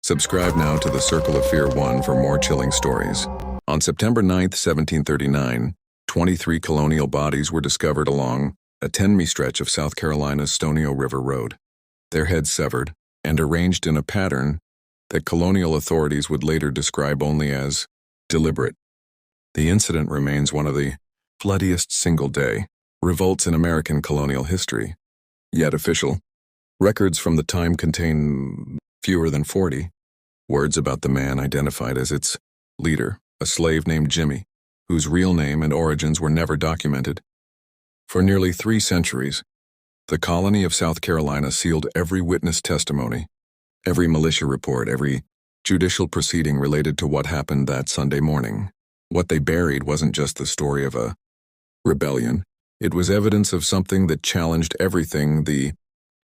Subscribe now to the Circle of Fear 1 for more chilling stories. On September 9, 1739, 23 colonial bodies were discovered along a 10-mi stretch of South Carolina's Stono River Road, their heads severed and arranged in a pattern that colonial authorities would later describe only as deliberate. The incident remains one of the bloodiest single-day revolts in American colonial history, yet official records from the time contain fewer than 40 words about the man identified as its leader, a slave named Jemmy, whose real name and origins were never documented. For nearly 3 centuries, the colony of South Carolina sealed every witness testimony, every militia report, every judicial proceeding related to what happened that Sunday morning. What they buried wasn't just the story of a rebellion. It was evidence of something that challenged everything the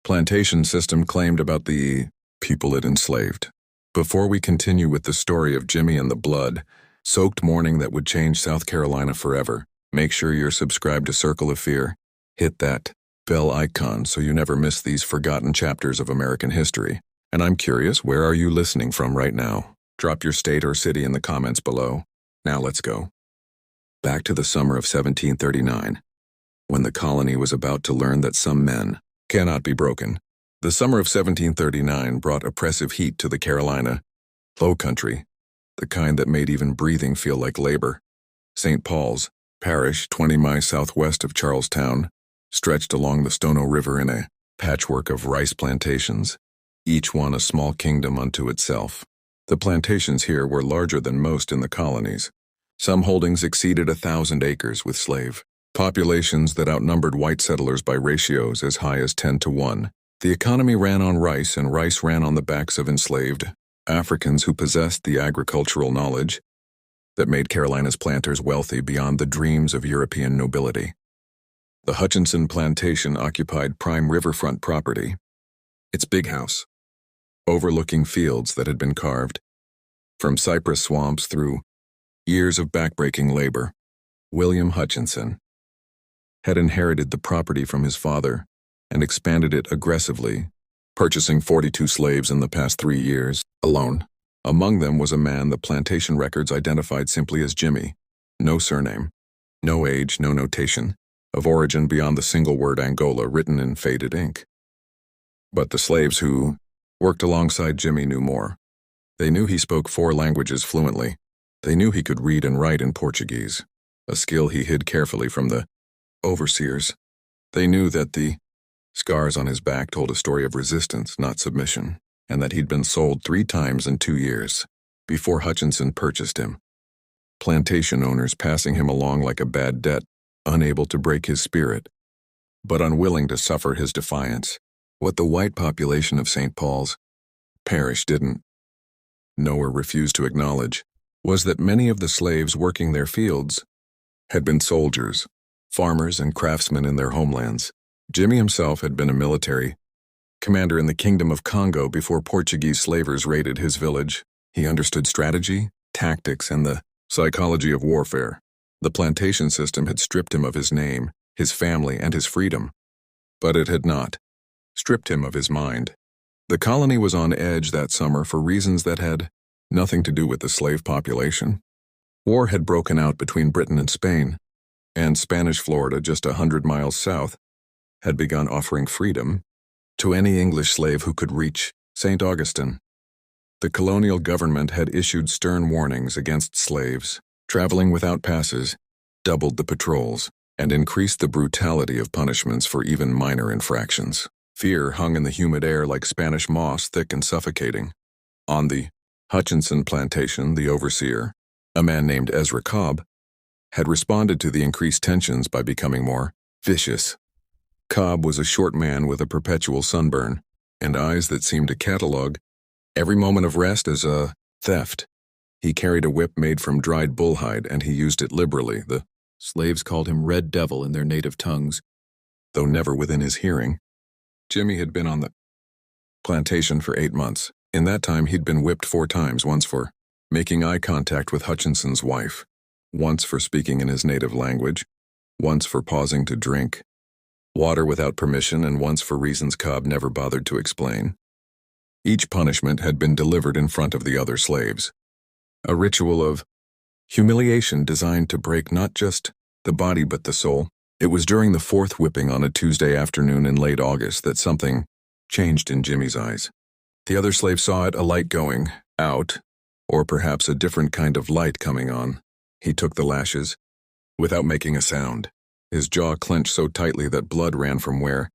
plantation system claimed about the people it enslaved. Before we continue with the story of Jemmy and the blood-soaked morning that would change South Carolina forever, make sure you're subscribed to Circle of Fear. Hit that bell icon so you never miss these forgotten chapters of American history. And I'm curious, where are you listening from right now? Drop your state or city in the comments below. Now let's go. Back to the summer of 1739, when the colony was about to learn that some men cannot be broken. The summer of 1739 brought oppressive heat to the Carolina Low Country, the kind that made even breathing feel like labor. St. Paul's parish, 20 miles southwest of Charlestown, stretched along the Stono River in a patchwork of rice plantations, each one a small kingdom unto itself. The plantations here were larger than most in the colonies. Some holdings exceeded 1,000 acres with slave populations that outnumbered white settlers by ratios as high as 10 to 1. The economy ran on rice, and rice ran on the backs of enslaved Africans who possessed the agricultural knowledge that made Carolina's planters wealthy beyond the dreams of European nobility. The Hutchinson plantation occupied prime riverfront property, its big house, overlooking fields that had been carved from cypress swamps through years of backbreaking labor. William Hutchinson had inherited the property from his father and expanded it aggressively, purchasing 42 slaves in the past 3 years alone. Among them was a man the plantation records identified simply as Jemmy. No surname, no age, no notation of origin beyond the single word Angola written in faded ink. But the slaves who worked alongside Jemmy knew more. They knew he spoke 4 languages fluently. They knew he could read and write in Portuguese, a skill he hid carefully from the overseers. They knew that the scars on his back told a story of resistance, not submission, and that he'd been sold 3 times in 2 years before Hutchinson purchased him. Plantation owners passing him along like a bad debt, unable to break his spirit, but unwilling to suffer his defiance. What the white population of St. Paul's parish didn't know or refused to acknowledge was that many of the slaves working their fields had been soldiers, farmers, and craftsmen in their homelands. Jemmy himself had been a military commander in the Kingdom of Congo before Portuguese slavers raided his village. He understood strategy, tactics, and the psychology of warfare. The plantation system had stripped him of his name, his family, and his freedom, but it had not stripped him of his mind. The colony was on edge that summer for reasons that had nothing to do with the slave population. War had broken out between Britain and Spain, and Spanish Florida, just 100 miles south, had begun offering freedom to any English slave who could reach St. Augustine. The colonial government had issued stern warnings against slaves traveling without passes, doubled the patrols, and increased the brutality of punishments for even minor infractions. Fear hung in the humid air like Spanish moss, thick and suffocating. On the Hutchinson plantation, the overseer, a man named Ezra Cobb, had responded to the increased tensions by becoming more vicious. Cobb was a short man with a perpetual sunburn and eyes that seemed to catalog every moment of rest as a theft. He carried a whip made from dried bullhide, and he used it liberally. The slaves called him Red Devil in their native tongues, though never within his hearing. Jemmy had been on the plantation for 8 months. In that time, he'd been whipped 4 times, once for making eye contact with Hutchinson's wife, once for speaking in his native language, once for pausing to drink water without permission, and once for reasons Cobb never bothered to explain. Each punishment had been delivered in front of the other slaves. A ritual of humiliation designed to break not just the body but the soul. It was during the fourth whipping on a Tuesday afternoon in late August that something changed in Jimmy's eyes. The other slaves saw it, a light going out, or perhaps a different kind of light coming on. He took the lashes without making a sound, his jaw clenched so tightly that blood ran from where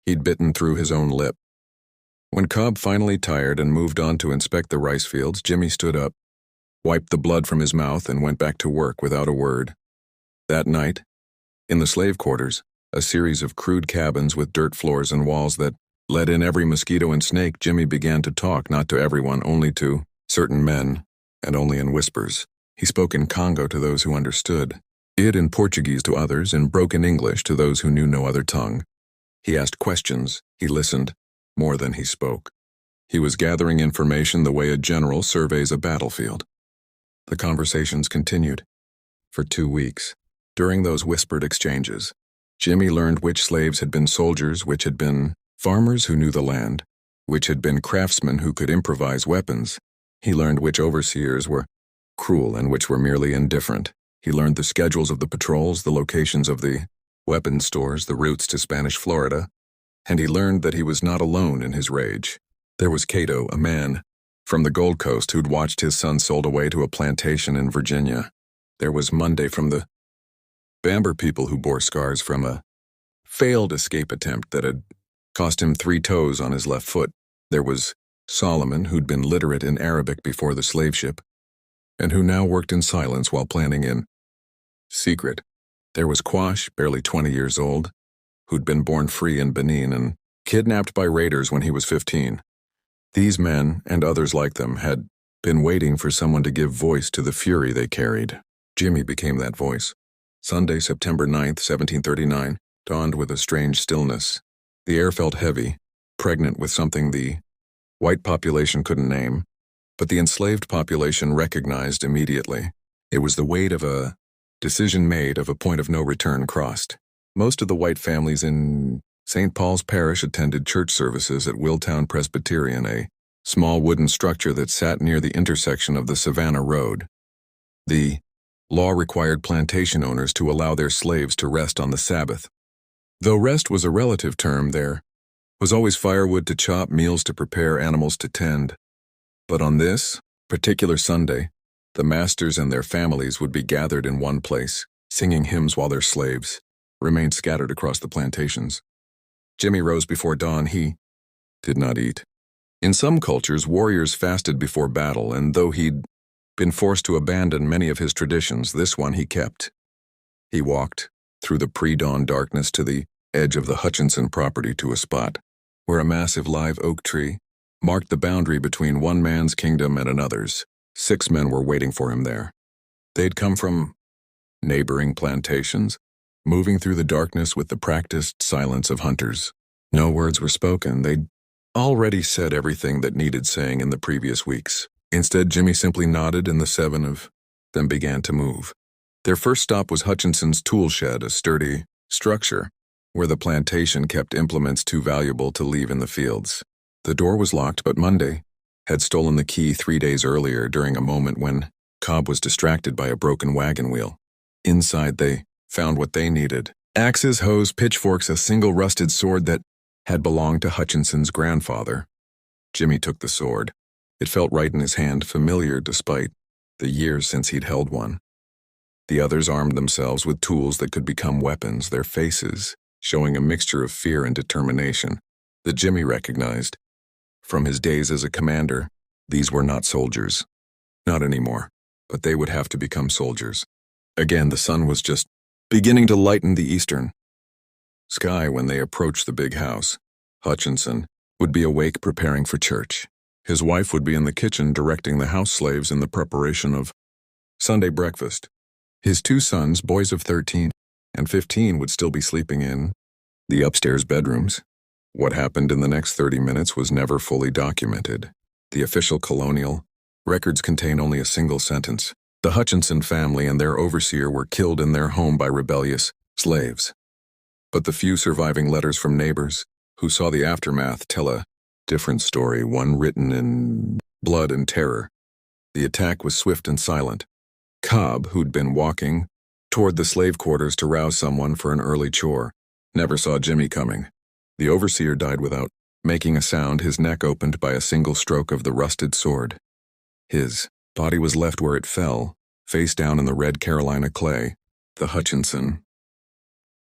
he'd bitten through his own lip. When Cobb finally tired and moved on to inspect the rice fields, Jimmy stood up, wiped the blood from his mouth, and went back to work without a word. That night, in the slave quarters, a series of crude cabins with dirt floors and walls that let in every mosquito and snake, Jimmy began to talk, not to everyone, only to certain men, and only in whispers. He spoke in Congo to those who understood, it in Portuguese to others, in broken English to those who knew no other tongue. He asked questions, he listened, more than he spoke. He was gathering information the way a general surveys a battlefield. The conversations continued for 2 weeks. During those whispered exchanges, Jimmy learned which slaves had been soldiers, which had been farmers who knew the land, which had been craftsmen who could improvise weapons. He learned which overseers were cruel and which were merely indifferent. He learned the schedules of the patrols, the locations of the weapon stores, the routes to Spanish Florida, and he learned that he was not alone in his rage. There was Cato, a man from the Gold Coast who'd watched his son sold away to a plantation in Virginia. There was Monday from the Bamber people who bore scars from a failed escape attempt that had cost him 3 toes on his left foot. There was Solomon, who'd been literate in Arabic before the slave ship, and who now worked in silence while planning in secret. There was Quash, barely 20 years old, who'd been born free in Benin and kidnapped by raiders when he was 15. These men, and others like them, had been waiting for someone to give voice to the fury they carried. Jimmy became that voice. Sunday, September 9th, 1739, dawned with a strange stillness. The air felt heavy, pregnant with something the white population couldn't name, but the enslaved population recognized immediately. It was the weight of a decision made, of a point of no return crossed. Most of the white families in St. Paul's Parish attended church services at Willtown Presbyterian, a small wooden structure that sat near the intersection of the Savannah Road. The law required plantation owners to allow their slaves to rest on the Sabbath. Though rest was a relative term, there was always firewood to chop, meals to prepare, animals to tend. But on this particular Sunday, the masters and their families would be gathered in one place, singing hymns while their slaves remained scattered across the plantations. Jimmy rose before dawn. He did not eat. In some cultures, warriors fasted before battle, and though he'd been forced to abandon many of his traditions, this one he kept. He walked through the pre-dawn darkness to the edge of the Hutchinson property to a spot where a massive live oak tree marked the boundary between one man's kingdom and another's. 6 men were waiting for him there. They'd come from neighboring plantations, moving through the darkness with the practiced silence of hunters. No words were spoken. They'd already said everything that needed saying in the previous weeks. Instead, Jimmy simply nodded, and the 7 of them began to move. Their first stop was Hutchinson's tool shed, a sturdy structure where the plantation kept implements too valuable to leave in the fields. The door was locked, but Monday had stolen the key 3 days earlier during a moment when Cobb was distracted by a broken wagon wheel. Inside, they found what they needed: axes, hoes, pitchforks, a single rusted sword that had belonged to Hutchinson's grandfather. Jimmy took the sword. It felt right in his hand, familiar despite the years since he'd held one. The others armed themselves with tools that could become weapons, their faces showing a mixture of fear and determination that Jimmy recognized. From his days as a commander, these were not soldiers. Not anymore, but they would have to become soldiers. Again, the sun was just beginning to lighten the eastern sky when they approached the big house. Hutchinson would be awake preparing for church. His wife would be in the kitchen directing the house slaves in the preparation of Sunday breakfast. His 2 sons, boys of 13 and 15, would still be sleeping in the upstairs bedrooms. What happened in the next 30 minutes was never fully documented. The official colonial records contain only a single sentence: the Hutchinson family and their overseer were killed in their home by rebellious slaves. But the few surviving letters from neighbors who saw the aftermath tell a Different story, one written in blood and terror. The attack was swift and silent. Cobb, who'd been walking toward the slave quarters to rouse someone for an early chore, never saw Jemmy coming. The overseer died without making a sound, his neck opened by a single stroke of the rusted sword. His body was left where it fell, face down in the red Carolina clay. The Hutchinson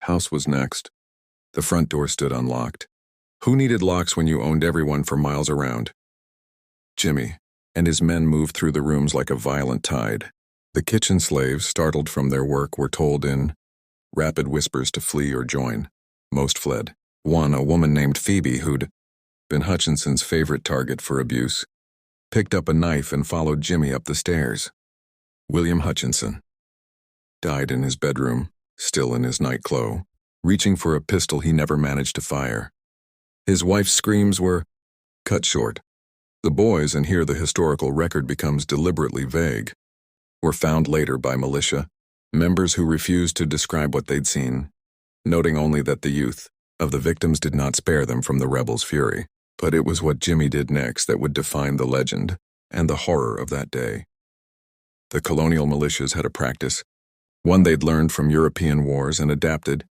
house was next. The front door stood unlocked. Who needed locks when you owned everyone for miles around? Jemmy and his men moved through the rooms like a violent tide. The kitchen slaves, startled from their work, were told in rapid whispers to flee or join. Most fled. One, a woman named Phoebe, who'd been Hutchinson's favorite target for abuse, picked up a knife and followed Jemmy up the stairs. William Hutchinson died in his bedroom, still in his nightclothes, reaching for a pistol he never managed to fire. His wife's screams were cut short. The boys, and here the historical record becomes deliberately vague, were found later by militia members who refused to describe what they'd seen, noting only that the youth of the victims did not spare them from the rebels' fury. But it was what Jemmy did next that would define the legend and the horror of that day. The colonial militias had a practice, one they'd learned from European wars and adapted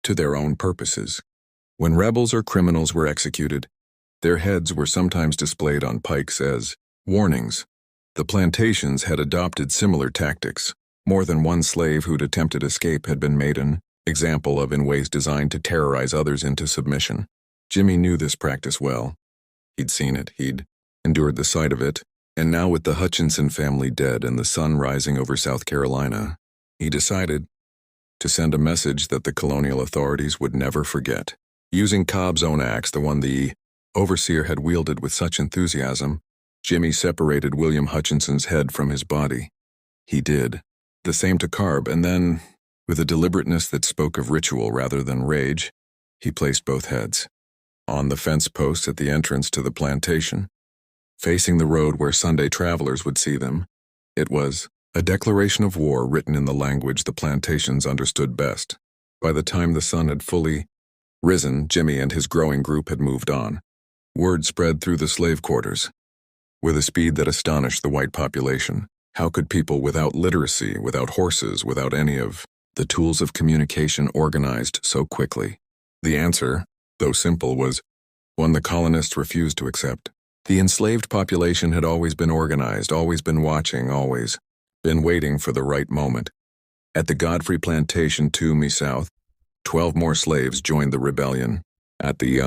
to their own purposes. When rebels or criminals were executed, their heads were sometimes displayed on pikes as warnings. The plantations had adopted similar tactics. More than one slave who'd attempted escape had been made an example of in ways designed to terrorize others into submission. Jemmy knew this practice well. He'd seen it, he'd endured the sight of it, and now with the Hutchinson family dead and the sun rising over South Carolina, he decided to send a message that the colonial authorities would never forget. Using Cobb's own axe, the one the overseer had wielded with such enthusiasm, Jemmy separated William Hutchinson's head from his body. He did the same to Cobb, and then, with a deliberateness that spoke of ritual rather than rage, he placed both heads on the fence posts at the entrance to the plantation, facing the road where Sunday travelers would see them. It was a declaration of war written in the language the plantations understood best. By the time the sun had fully risen, Jemmy and his growing group had moved on. Word spread through the slave quarters with a speed that astonished the white population. How could people without literacy, without horses, without any of the tools of communication organized so quickly? The answer, though simple, was one the colonists refused to accept. The enslaved population had always been organized, always been watching, always been waiting for the right moment. At the Godfrey plantation 2 mi south, 12 more slaves joined the rebellion. At the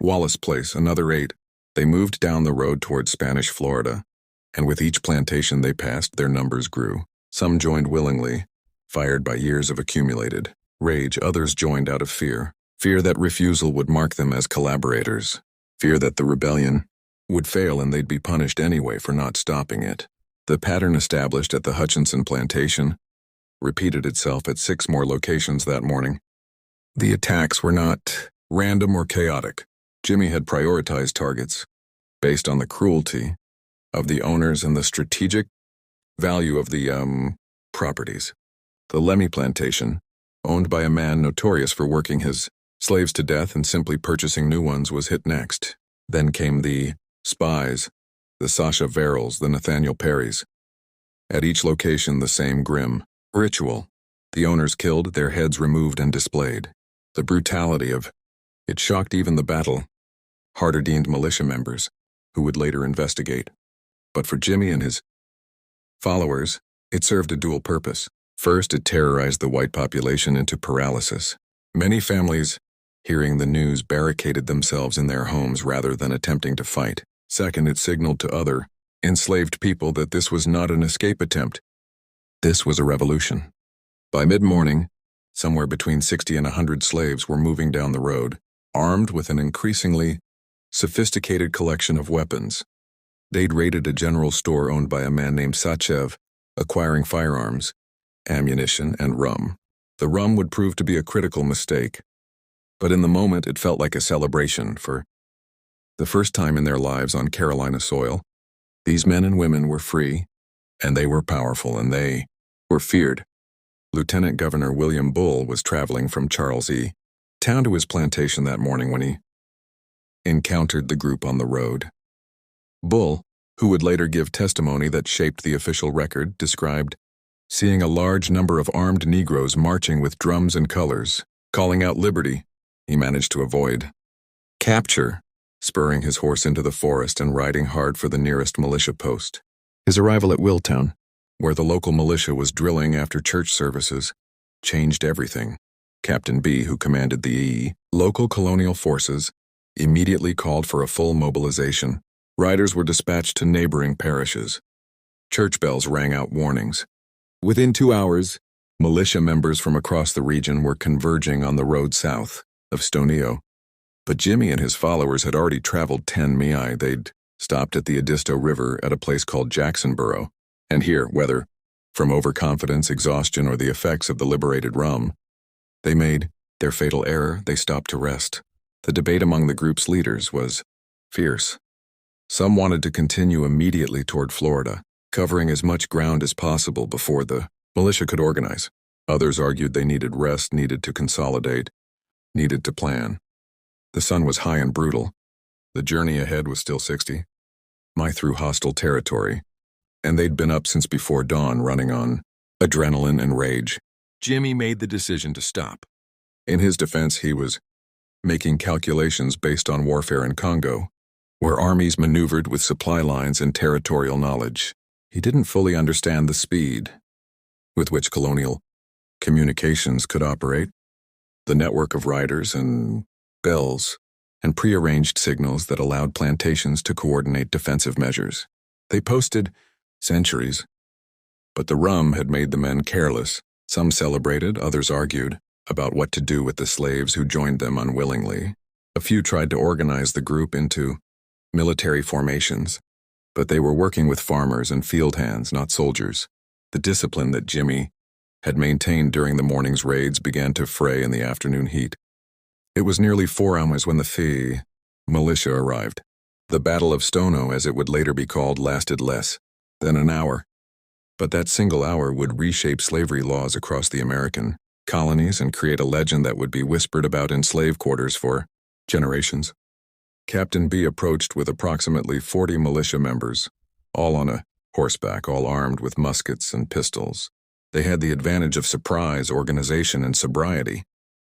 Wallace place, another 8. They moved down the road toward Spanish Florida, and with each plantation they passed, their numbers grew. Some joined willingly, fired by years of accumulated rage. Others joined out of fear. Fear that refusal would mark them as collaborators. Fear that the rebellion would fail and they'd be punished anyway for not stopping it. The pattern established at the Hutchinson plantation repeated itself at 6 more locations that morning. The attacks were not random or chaotic. Jemmy had prioritized targets based on the cruelty of the owners and the strategic value of the properties. The Lemmy plantation, owned by a man notorious for working his slaves to death and simply purchasing new ones, was hit next. Then came the Spies, the Sasha Verrills, the Nathaniel Perrys. At each location the same grim ritual. The owners killed, their heads removed and displayed. The brutality of it shocked even the battle-hardened militia members, who would later investigate. But for Jemmy and his followers, it served a dual purpose. First, it terrorized the white population into paralysis. Many families, hearing the news, barricaded themselves in their homes rather than attempting to fight. Second, it signaled to other enslaved people that this was not an escape attempt. This was a revolution. By mid-morning, somewhere between 60 and 100 slaves were moving down the road, armed with an increasingly sophisticated collection of weapons. They'd raided a general store owned by a man named Sachev, acquiring firearms, ammunition, and rum. The rum would prove to be a critical mistake, but in the moment it felt like a celebration. For the first time in their lives on Carolina soil, these men and women were free, and they were powerful, and they were feared. Lieutenant Governor William Bull was traveling from Charles E. Town to his plantation that morning when he encountered the group on the road. Bull, who would later give testimony that shaped the official record, described seeing a large number of armed Negroes marching with drums and colors, calling out liberty. He managed to avoid capture, spurring his horse into the forest and riding hard for the nearest militia post. His arrival at Willtown, where the local militia was drilling after church services, changed everything. Captain B, who commanded the local colonial forces, immediately called for a full mobilization. Riders were dispatched to neighboring parishes. Church bells rang out warnings. Within 2 hours, militia members from across the region were converging on the road south of Stono. But Jemmy and his followers had already traveled 10 mi. They'd stopped at the Edisto River at a place called Jacksonboro. And here, whether from overconfidence, exhaustion, or the effects of the liberated rum, they made their fatal error. They stopped to rest. The debate among the group's leaders was fierce. Some wanted to continue immediately toward Florida, covering as much ground as possible before the militia could organize. Others argued they needed rest, needed to consolidate, needed to plan. The sun was high and brutal. The journey ahead was still 60 mi through hostile territory, and they'd been up since before dawn running on adrenaline and rage. Jemmy made the decision to stop. In his defense, he was making calculations based on warfare in Congo, where armies maneuvered with supply lines and territorial knowledge. He didn't fully understand the speed with which colonial communications could operate, the network of riders and bells, and prearranged signals that allowed plantations to coordinate defensive measures. They posted centuries, but the rum had made the men careless. Some celebrated, others argued about what to do with the slaves who joined them unwillingly. A few tried to organize the group into military formations, but they were working with farmers and field hands, not soldiers. The discipline that Jemmy had maintained during the morning's raids began to fray in the afternoon heat. It was nearly 4 hours when the militia arrived. The Battle of Stono, as it would later be called, lasted less than an hour. But that single hour would reshape slavery laws across the American colonies and create a legend that would be whispered about in slave quarters for generations. Captain B approached with approximately 40 militia members, all on a horseback, all armed with muskets and pistols. They had the advantage of surprise, organization, and sobriety.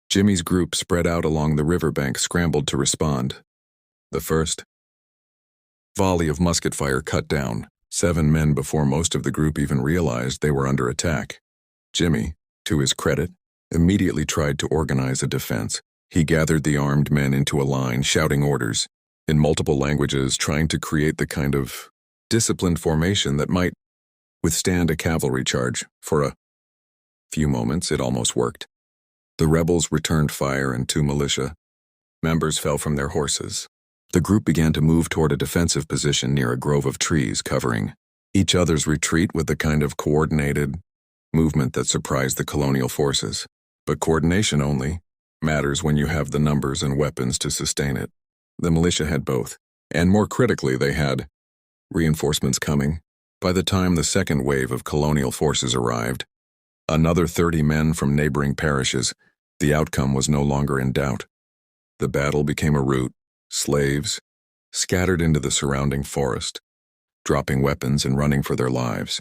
Jemmy's group, spread out along the riverbank, scrambled to respond. The first volley of musket fire cut down 7 men before most of the group even realized they were under attack. Jemmy, to his credit, immediately tried to organize a defense. He gathered the armed men into a line, shouting orders in multiple languages, trying to create the kind of disciplined formation that might withstand a cavalry charge. For a few moments, it almost worked. The rebels returned fire and 2 militia members fell from their horses. The group began to move toward a defensive position near a grove of trees, covering each other's retreat with the kind of coordinated movement that surprised the colonial forces. But coordination only matters when you have the numbers and weapons to sustain it. The militia had both, and more critically, they had reinforcements coming. By the time the second wave of colonial forces arrived, another 30 men from neighboring parishes, the outcome was no longer in doubt. The battle became a rout. Slaves scattered into the surrounding forest, dropping weapons and running for their lives.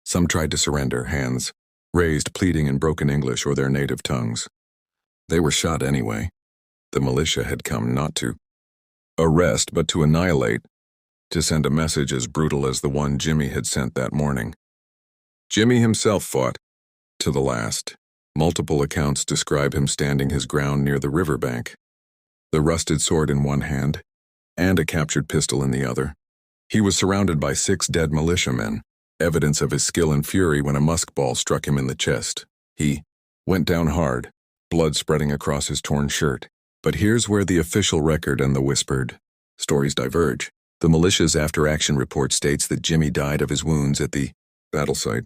Some tried to surrender, hands raised, pleading in broken English or their native tongues. They were shot anyway. The militia had come not to arrest, but to annihilate, to send a message as brutal as the one Jemmy had sent that morning. Jemmy himself fought to the last. Multiple accounts describe him standing his ground near the riverbank, the rusted sword in one hand and a captured pistol in the other. He was surrounded by 6 dead militiamen, evidence of his skill and fury when a muskball struck him in the chest. He went down hard, blood spreading across his torn shirt. But here's where the official record and the whispered stories diverge. The militia's after-action report states that Jemmy died of his wounds at the battle site.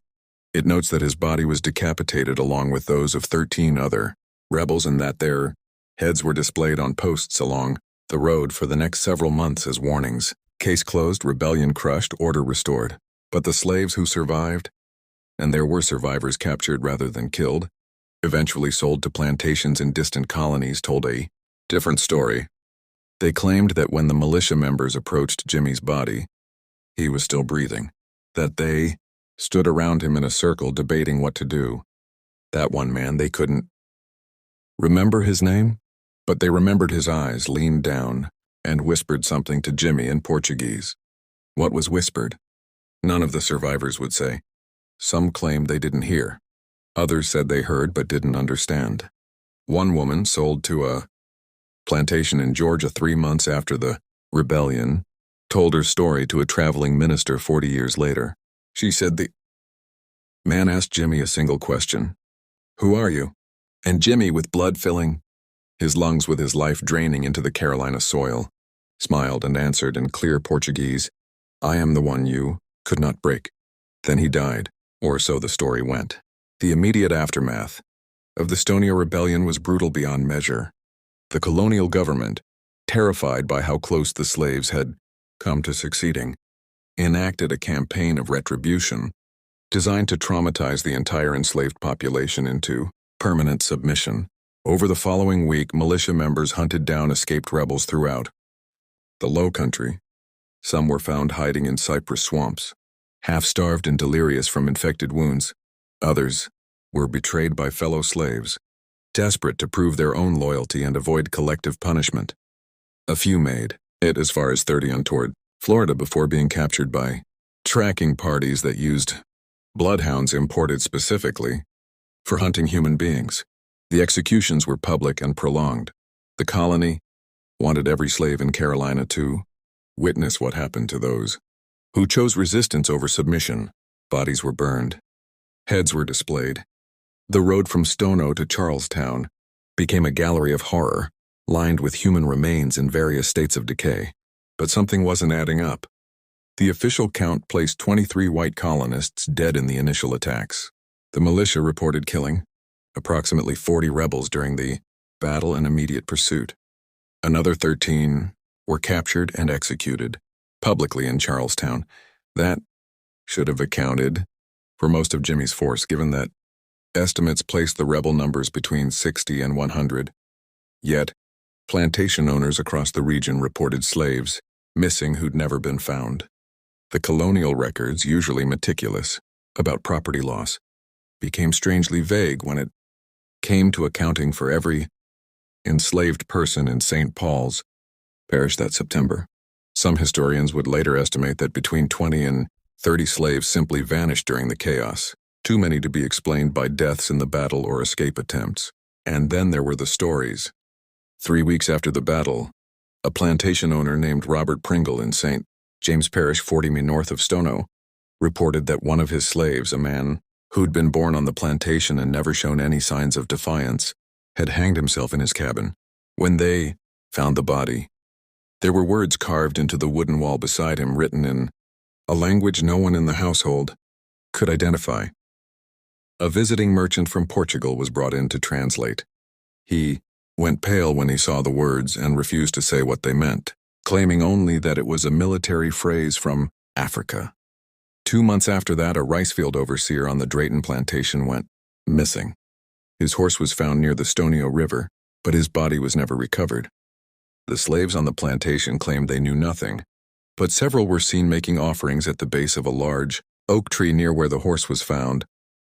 It notes that his body was decapitated along with those of 13 other rebels and that their heads were displayed on posts along the road for the next several months as warnings. Case closed, rebellion crushed, order restored. But the slaves who survived, and there were survivors captured rather than killed, eventually sold to plantations in distant colonies, told a different story. They claimed that when the militia members approached Jimmy's body, he was still breathing, that they stood around him in a circle debating what to do. That one man, they couldn't remember his name, but they remembered his eyes, leaned down, and whispered something to Jimmy in Portuguese. What was whispered? None of the survivors would say. Some claimed they didn't hear. Others said they heard but didn't understand. One woman, sold to a plantation in Georgia 3 months after the rebellion, told her story to a traveling minister 40 years later. She said the man asked Jimmy a single question. Who are you? And Jimmy, with blood filling his lungs with his life draining into the Carolina soil, smiled and answered in clear Portuguese, I am the one you could not break. Then he died, or so the story went. The immediate aftermath of the Stono Rebellion was brutal beyond measure. The colonial government, terrified by how close the slaves had come to succeeding, enacted a campaign of retribution designed to traumatize the entire enslaved population into permanent submission. Over the following week, militia members hunted down escaped rebels throughout the Low Country. Some were found hiding in cypress swamps, half-starved and delirious from infected wounds. Others were betrayed by fellow slaves, desperate to prove their own loyalty and avoid collective punishment. A few made it as far as 30 toward Florida before being captured by tracking parties that used bloodhounds imported specifically for hunting human beings. The executions were public and prolonged. The colony wanted every slave in Carolina to witness what happened to those who chose resistance over submission. Bodies were burned. Heads were displayed. The road from Stono to Charlestown became a gallery of horror, lined with human remains in various states of decay. But something wasn't adding up. The official count placed 23 white colonists dead in the initial attacks. The militia reported killing approximately 40 rebels during the battle and immediate pursuit. Another 13 were captured and executed publicly in Charlestown. That should have accounted for most of Jimmy's force, given that estimates placed the rebel numbers between 60 and 100. Yet, plantation owners across the region reported slaves missing who'd never been found. The colonial records, usually meticulous about property loss, became strangely vague when it came to accounting for every enslaved person in St. Paul's parish that September. Some historians would later estimate that between 20 and 30 slaves simply vanished during the chaos, too many to be explained by deaths in the battle or escape attempts. And then there were the stories. 3 weeks after the battle, a plantation owner named Robert Pringle in St. James Parish, 40 mi north of Stono, reported that one of his slaves, a man who'd been born on the plantation and never shown any signs of defiance, had hanged himself in his cabin. When they found the body, there were words carved into the wooden wall beside him, written in a language no one in the household could identify. A visiting merchant from Portugal was brought in to translate. He went pale when he saw the words and refused to say what they meant, claiming only that it was a military phrase from Africa. 2 months after that, a rice field overseer on the Drayton plantation went missing. His horse was found near the Stono River, but his body was never recovered. The slaves on the plantation claimed they knew nothing, but several were seen making offerings at the base of a large oak tree near where the horse was found,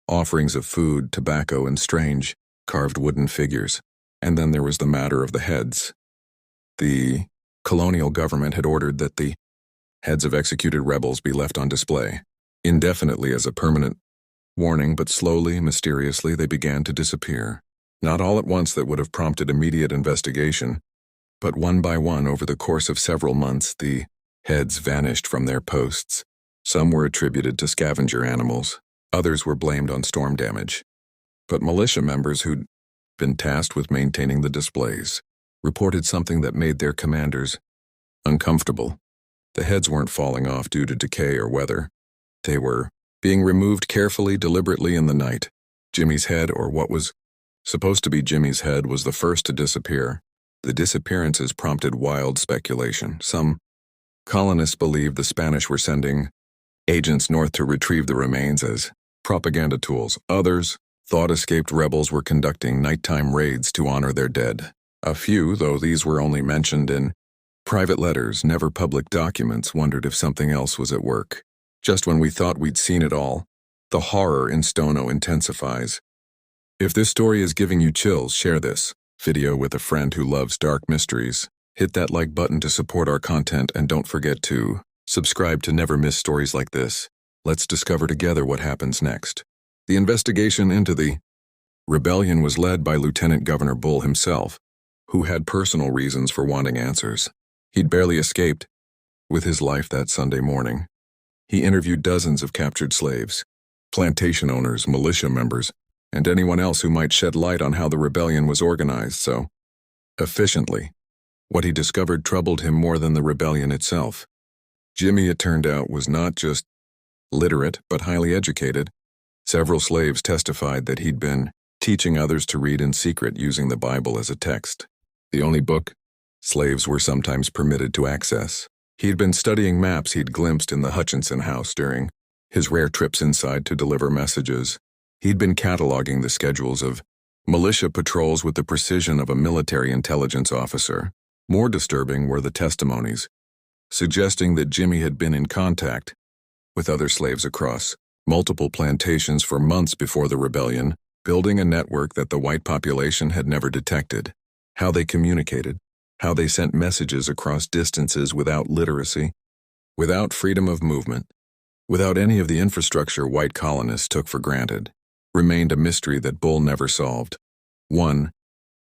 offerings of food, tobacco, and strange, carved wooden figures. And then there was the matter of the heads. The colonial government had ordered that the heads of executed rebels be left on display indefinitely as a permanent warning, but slowly, mysteriously, they began to disappear. Not all at once that would have prompted immediate investigation, but one by one over the course of several months, the heads vanished from their posts. Some were attributed to scavenger animals, others were blamed on storm damage. But militia members who'd been tasked with maintaining the displays reported something that made their commanders uncomfortable. The heads weren't falling off due to decay or weather. They were being removed carefully, deliberately in the night. Jimmy's head, or what was supposed to be Jimmy's head, was the first to disappear. The disappearances prompted wild speculation. Some colonists believed the Spanish were sending agents north to retrieve the remains as propaganda tools. Others thought escaped rebels were conducting nighttime raids to honor their dead. A few, though these were only mentioned in Private letters, never public documents, wondered if something else was at work. Just when we thought we'd seen it all, the horror in Stono intensifies. If this story is giving you chills, share this video with a friend who loves dark mysteries. Hit that like button to support our content, and don't forget to subscribe to never miss stories like this. Let's discover together what happens next. The investigation into the rebellion was led by Lieutenant Governor Bull himself, who had personal reasons for wanting answers. He'd barely escaped with his life that Sunday morning. He interviewed dozens of captured slaves, plantation owners, militia members, and anyone else who might shed light on how the rebellion was organized so efficiently. What he discovered troubled him more than the rebellion itself. Jimmy, it turned out, was not just literate, but highly educated. Several slaves testified that he'd been teaching others to read in secret using the Bible as a text, the only book slaves were sometimes permitted to access. He'd been studying maps he'd glimpsed in the Hutchinson house during his rare trips inside to deliver messages. He'd been cataloging the schedules of militia patrols with the precision of a military intelligence officer. More disturbing were the testimonies, suggesting that Jimmy had been in contact with other slaves across multiple plantations for months before the rebellion, building a network that the white population had never detected. How they communicated, how they sent messages across distances without literacy, without freedom of movement, without any of the infrastructure white colonists took for granted, remained a mystery that Bull never solved. One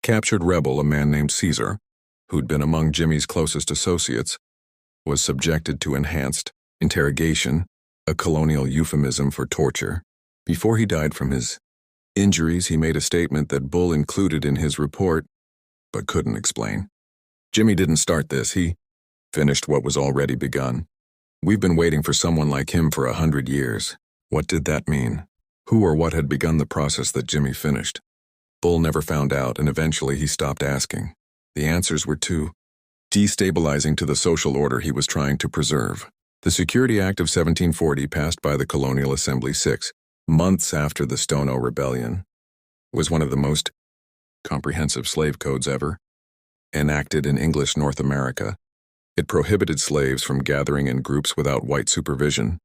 captured rebel, a man named Caesar, who'd been among Jimmy's closest associates, was subjected to enhanced interrogation, a colonial euphemism for torture. Before he died from his injuries, he made a statement that Bull included in his report, but couldn't explain. Jimmy didn't start this, he finished what was already begun. We've been waiting for someone like him for 100 years. What did that mean? Who or what had begun the process that Jimmy finished? Bull never found out, and eventually he stopped asking. The answers were too destabilizing to the social order he was trying to preserve. The Security Act of 1740, passed by the Colonial Assembly 6 months after the Stono Rebellion, was one of the most comprehensive slave codes ever enacted in English North America. It prohibited slaves from gathering in groups without white supervision,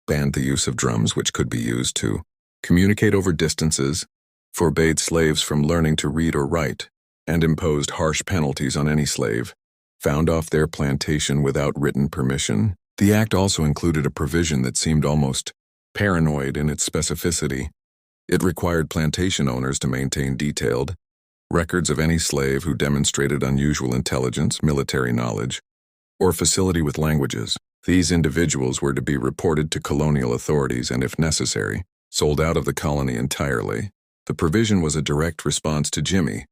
banned the use of drums which could be used to communicate over distances, forbade slaves from learning to read or write, and imposed harsh penalties on any slave found off their plantation without written permission. The act also included a provision that seemed almost paranoid in its specificity. It required plantation owners to maintain detailed records of any slave who demonstrated unusual intelligence, military knowledge, or facility with languages. These individuals were to be reported to colonial authorities and, if necessary, sold out of the colony entirely. The provision was a direct response to Jimmy,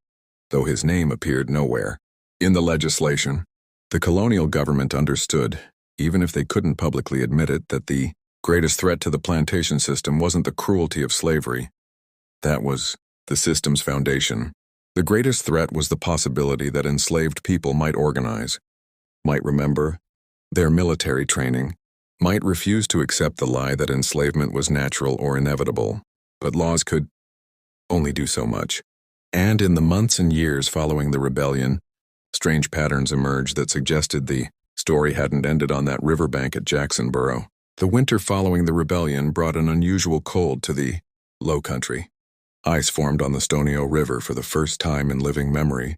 though his name appeared nowhere in the legislation. The colonial government understood, even if they couldn't publicly admit it, that the greatest threat to the plantation system wasn't the cruelty of slavery. That was the system's foundation. The greatest threat was the possibility that enslaved people might organize, might remember their military training, might refuse to accept the lie that enslavement was natural or inevitable. But laws could only do so much. And in the months and years following the rebellion, strange patterns emerged that suggested the story hadn't ended on that riverbank at Jacksonboro. The winter following the rebellion brought an unusual cold to the low country. Ice formed on the Stono River for the first time in living memory,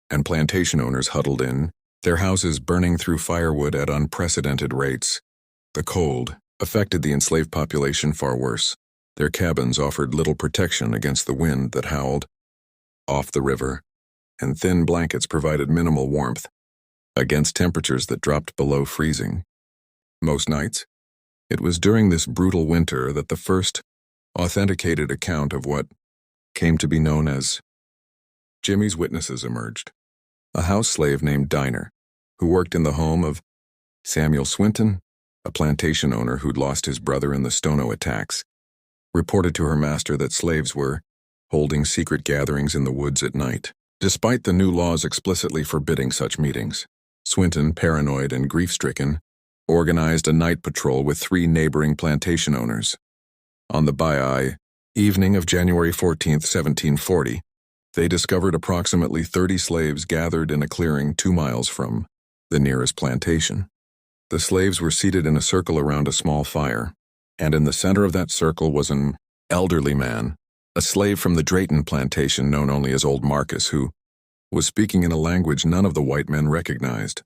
and plantation owners huddled in, their houses burning through firewood at unprecedented rates. The cold affected the enslaved population far worse. Their cabins offered little protection against the wind that howled off the river, and thin blankets provided minimal warmth against temperatures that dropped below freezing. Most nights, it was during this brutal winter that the first authenticated account of what came to be known as Jimmy's witnesses emerged. A house slave named Diner, who worked in the home of Samuel Swinton, a plantation owner who'd lost his brother in the Stono attacks, reported to her master that slaves were holding secret gatherings in the woods at night. Despite the new laws explicitly forbidding such meetings, Swinton, paranoid and grief-stricken, organized a night patrol with 3 neighboring plantation owners. On the Bayi evening of January 14, 1740, they discovered approximately 30 slaves gathered in a clearing 2 miles from the nearest plantation. The slaves were seated in a circle around a small fire, and in the center of that circle was an elderly man, a slave from the Drayton plantation known only as Old Marcus, who was speaking in a language none of the white men recognized.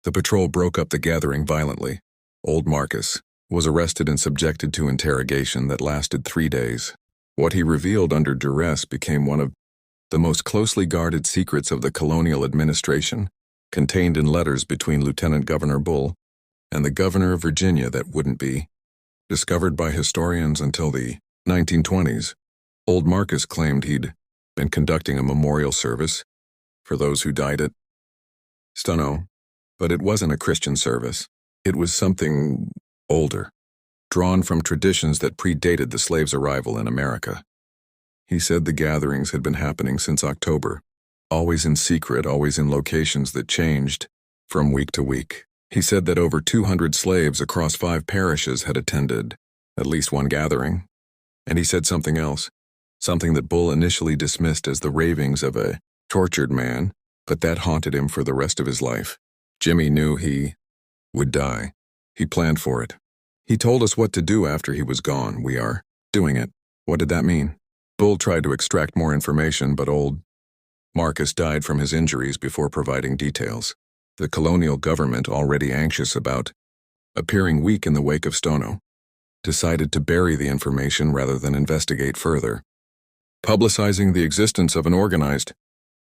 The patrol broke up the gathering violently. Old Marcus was arrested and subjected to interrogation that lasted 3 days. What he revealed under duress became one of the most closely guarded secrets of the colonial administration, contained in letters between Lieutenant Governor Bull and the governor of Virginia that wouldn't be discovered by historians until the 1920s. Old Marcus claimed he'd been conducting a memorial service for those who died at Stono, but it wasn't a Christian service. It was something older, drawn from traditions that predated the slaves' arrival in America. He said the gatherings had been happening since October, always in secret, always in locations that changed from week to week. He said that over 200 slaves across 5 parishes had attended at least one gathering. And he said something else, something that Bull initially dismissed as the ravings of a tortured man, but that haunted him for the rest of his life. Jemmy knew he would die. He planned for it. He told us what to do after he was gone. We are doing it. What did that mean? Bull tried to extract more information, but Old Marcus died from his injuries before providing details. The colonial government, already anxious about appearing weak in the wake of Stono, decided to bury the information rather than investigate further. Publicizing the existence of an organized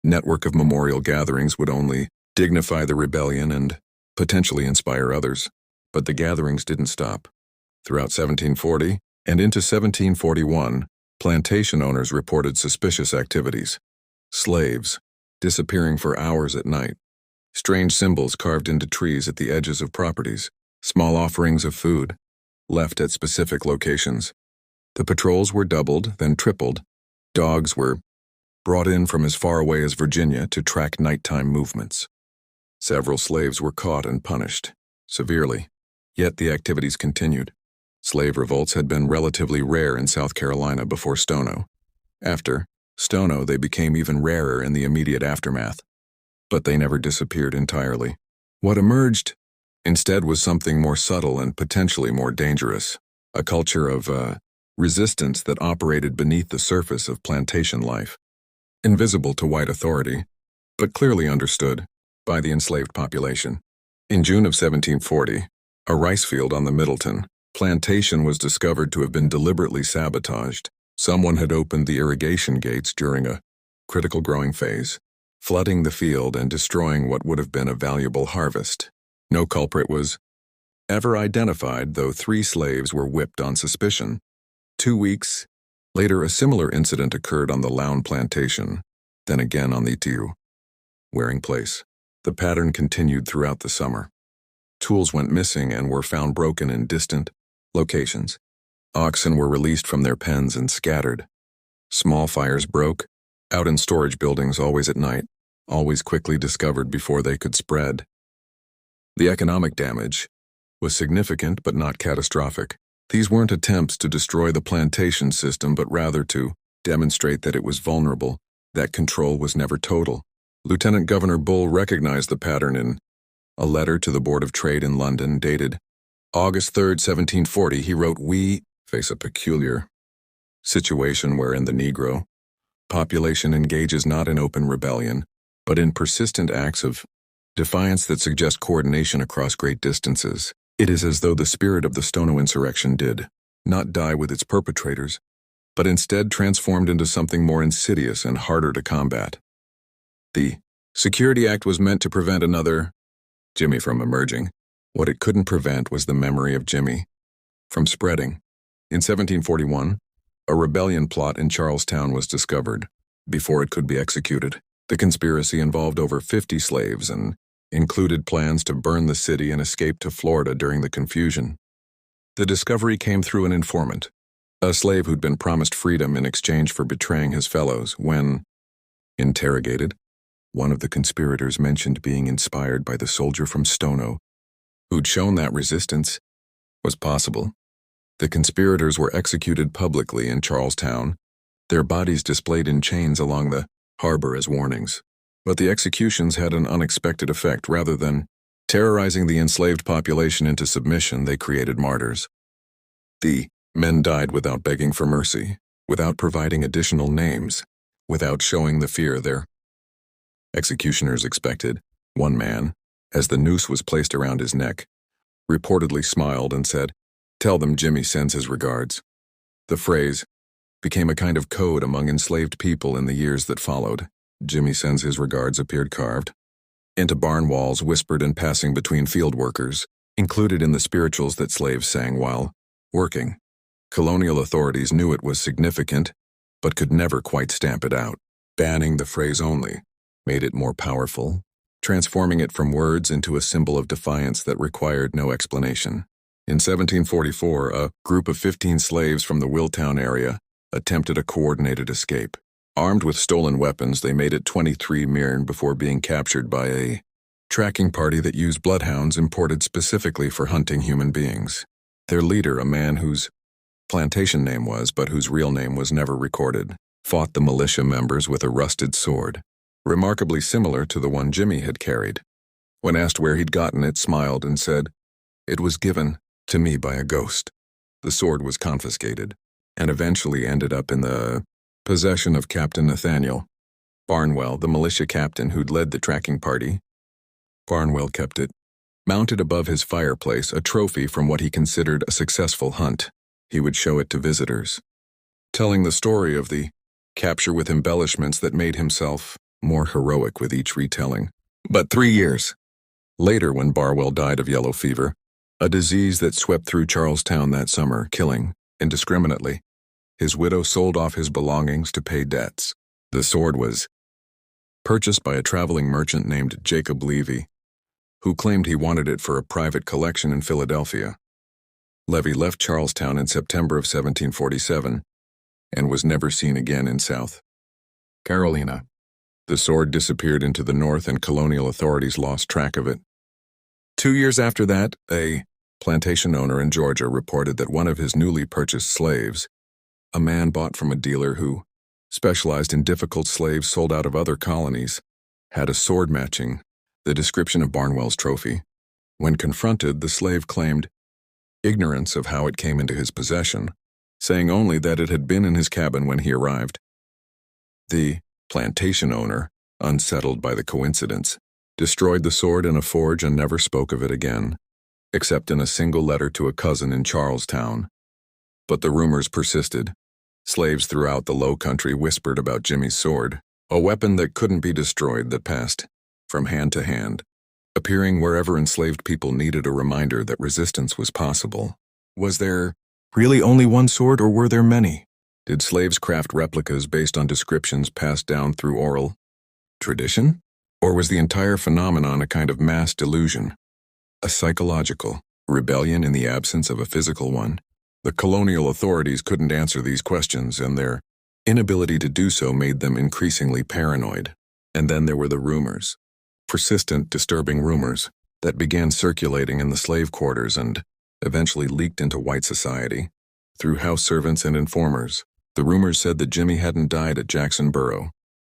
network of memorial gatherings would only dignify the rebellion and potentially inspire others. But the gatherings didn't stop. Throughout 1740 and into 1741, plantation owners reported suspicious activities. Slaves disappearing for hours at night. Strange symbols carved into trees at the edges of properties. Small offerings of food left at specific locations. The patrols were doubled, then tripled. Dogs were brought in from as far away as Virginia to track nighttime movements. Several slaves were caught and punished severely. Yet the activities continued. Slave revolts had been relatively rare in South Carolina before Stono. After Stono, they became even rarer in the immediate aftermath. But they never disappeared entirely. What emerged instead was something more subtle and potentially more dangerous, a culture of resistance that operated beneath the surface of plantation life, invisible to white authority, but clearly understood by the enslaved population. In June of 1740, a rice field on the Middleton plantation was discovered to have been deliberately sabotaged. Someone had opened the irrigation gates during a critical growing phase, flooding the field and destroying what would have been a valuable harvest. No culprit was ever identified, though 3 slaves were whipped on suspicion. 2 weeks later, a similar incident occurred on the Lown plantation, then again on the Wearing place. The pattern continued throughout the summer. Tools went missing and were found broken in distant locations. Oxen were released from their pens and scattered. Small fires broke out in storage buildings, always at night, always quickly discovered before they could spread. The economic damage was significant but not catastrophic. These weren't attempts to destroy the plantation system, but rather to demonstrate that it was vulnerable, that control was never total. Lieutenant Governor Bull recognized the pattern in a letter to the Board of Trade in London dated August 3, 1740. He wrote, "We face a peculiar situation wherein the Negro population engages not in open rebellion, but in persistent acts of defiance that suggest coordination across great distances. It is as though the spirit of the Stono insurrection did not die with its perpetrators, but instead transformed into something more insidious and harder to combat. The Security Act was meant to prevent another Jemmy from emerging. What it couldn't prevent was the memory of Jemmy from spreading. In 1741, a rebellion plot in Charlestown was discovered. Before it could be executed, the conspiracy involved over 50 slaves and included plans to burn the city and escape to Florida during the confusion. The discovery came through an informant, a slave who'd been promised freedom in exchange for betraying his fellows. When interrogated, one of the conspirators mentioned being inspired by the soldier from Stono, who'd shown that resistance was possible. The conspirators were executed publicly in Charlestown, their bodies displayed in chains along the harbor as warnings. But the executions had an unexpected effect. Rather than Terrorizing the enslaved population into submission, they created martyrs. The men died without begging for mercy, without providing additional names, without showing the fear their executioners expected. One man, as the noose was placed around his neck, reportedly smiled and said, "Tell them Jimmy sends his regards." The phrase became a kind of code among enslaved people in the years that followed. "Jimmy sends his regards" appeared carved into barn walls, whispered in passing between field workers, included in the spirituals that slaves sang while working. Colonial authorities knew it was significant, but could never quite stamp it out. Banning the phrase only made it more powerful, transforming it from words into a symbol of defiance that required no explanation. In 1744, a group of 15 slaves from the Willtown area attempted a coordinated escape. Armed with stolen weapons, they made it 23 Mirn before being captured by a tracking party that used bloodhounds imported specifically for hunting human beings. Their leader, a man whose plantation name was, but whose real name was never recorded, fought the militia members with a rusted sword, remarkably similar to the one Jimmy had carried. When asked where he'd gotten it, smiled and said, "It was given to me by a ghost." The sword was confiscated and eventually ended up in the possession of Captain Nathaniel Barnwell, the militia captain who'd led the tracking party. Barnwell kept it, mounted above his fireplace, a trophy from what he considered a successful hunt. He would show it to visitors, telling the story of the capture with embellishments that made himself more heroic with each retelling. But 3 years later, when Barwell died of yellow fever, a disease that swept through Charlestown that summer, killing indiscriminately, his widow sold off his belongings to pay debts. The sword was purchased by a traveling merchant named Jacob Levy, who claimed he wanted it for a private collection in Philadelphia. Levy left Charlestown in September of 1747 and was never seen again in South Carolina. The sword disappeared into the north and colonial authorities lost track of it. 2 years after that, a plantation owner in Georgia reported that one of his newly purchased slaves, a man bought from a dealer who specialized in difficult slaves sold out of other colonies, had a sword matching the description of Barnwell's trophy. When confronted, the slave claimed ignorance of how it came into his possession, saying only that it had been in his cabin when he arrived. The plantation owner, unsettled by the coincidence, destroyed the sword in a forge and never spoke of it again, except in a single letter to a cousin in Charlestown. But the rumors persisted. Slaves throughout the Low Country whispered about Jimmy's sword, a weapon that couldn't be destroyed that passed from hand to hand, appearing wherever enslaved people needed a reminder that resistance was possible. Was there really only one sword, or were there many? Did slaves craft replicas based on descriptions passed down through oral tradition? Or was the entire phenomenon a kind of mass delusion, a psychological rebellion in the absence of a physical one? The colonial authorities couldn't answer these questions, and their inability to do so made them increasingly paranoid. And then there were the rumors, persistent, disturbing rumors, that began circulating in the slave quarters and eventually leaked into white society through house servants and informers. The rumors said that Jimmy hadn't died at Jacksonboro,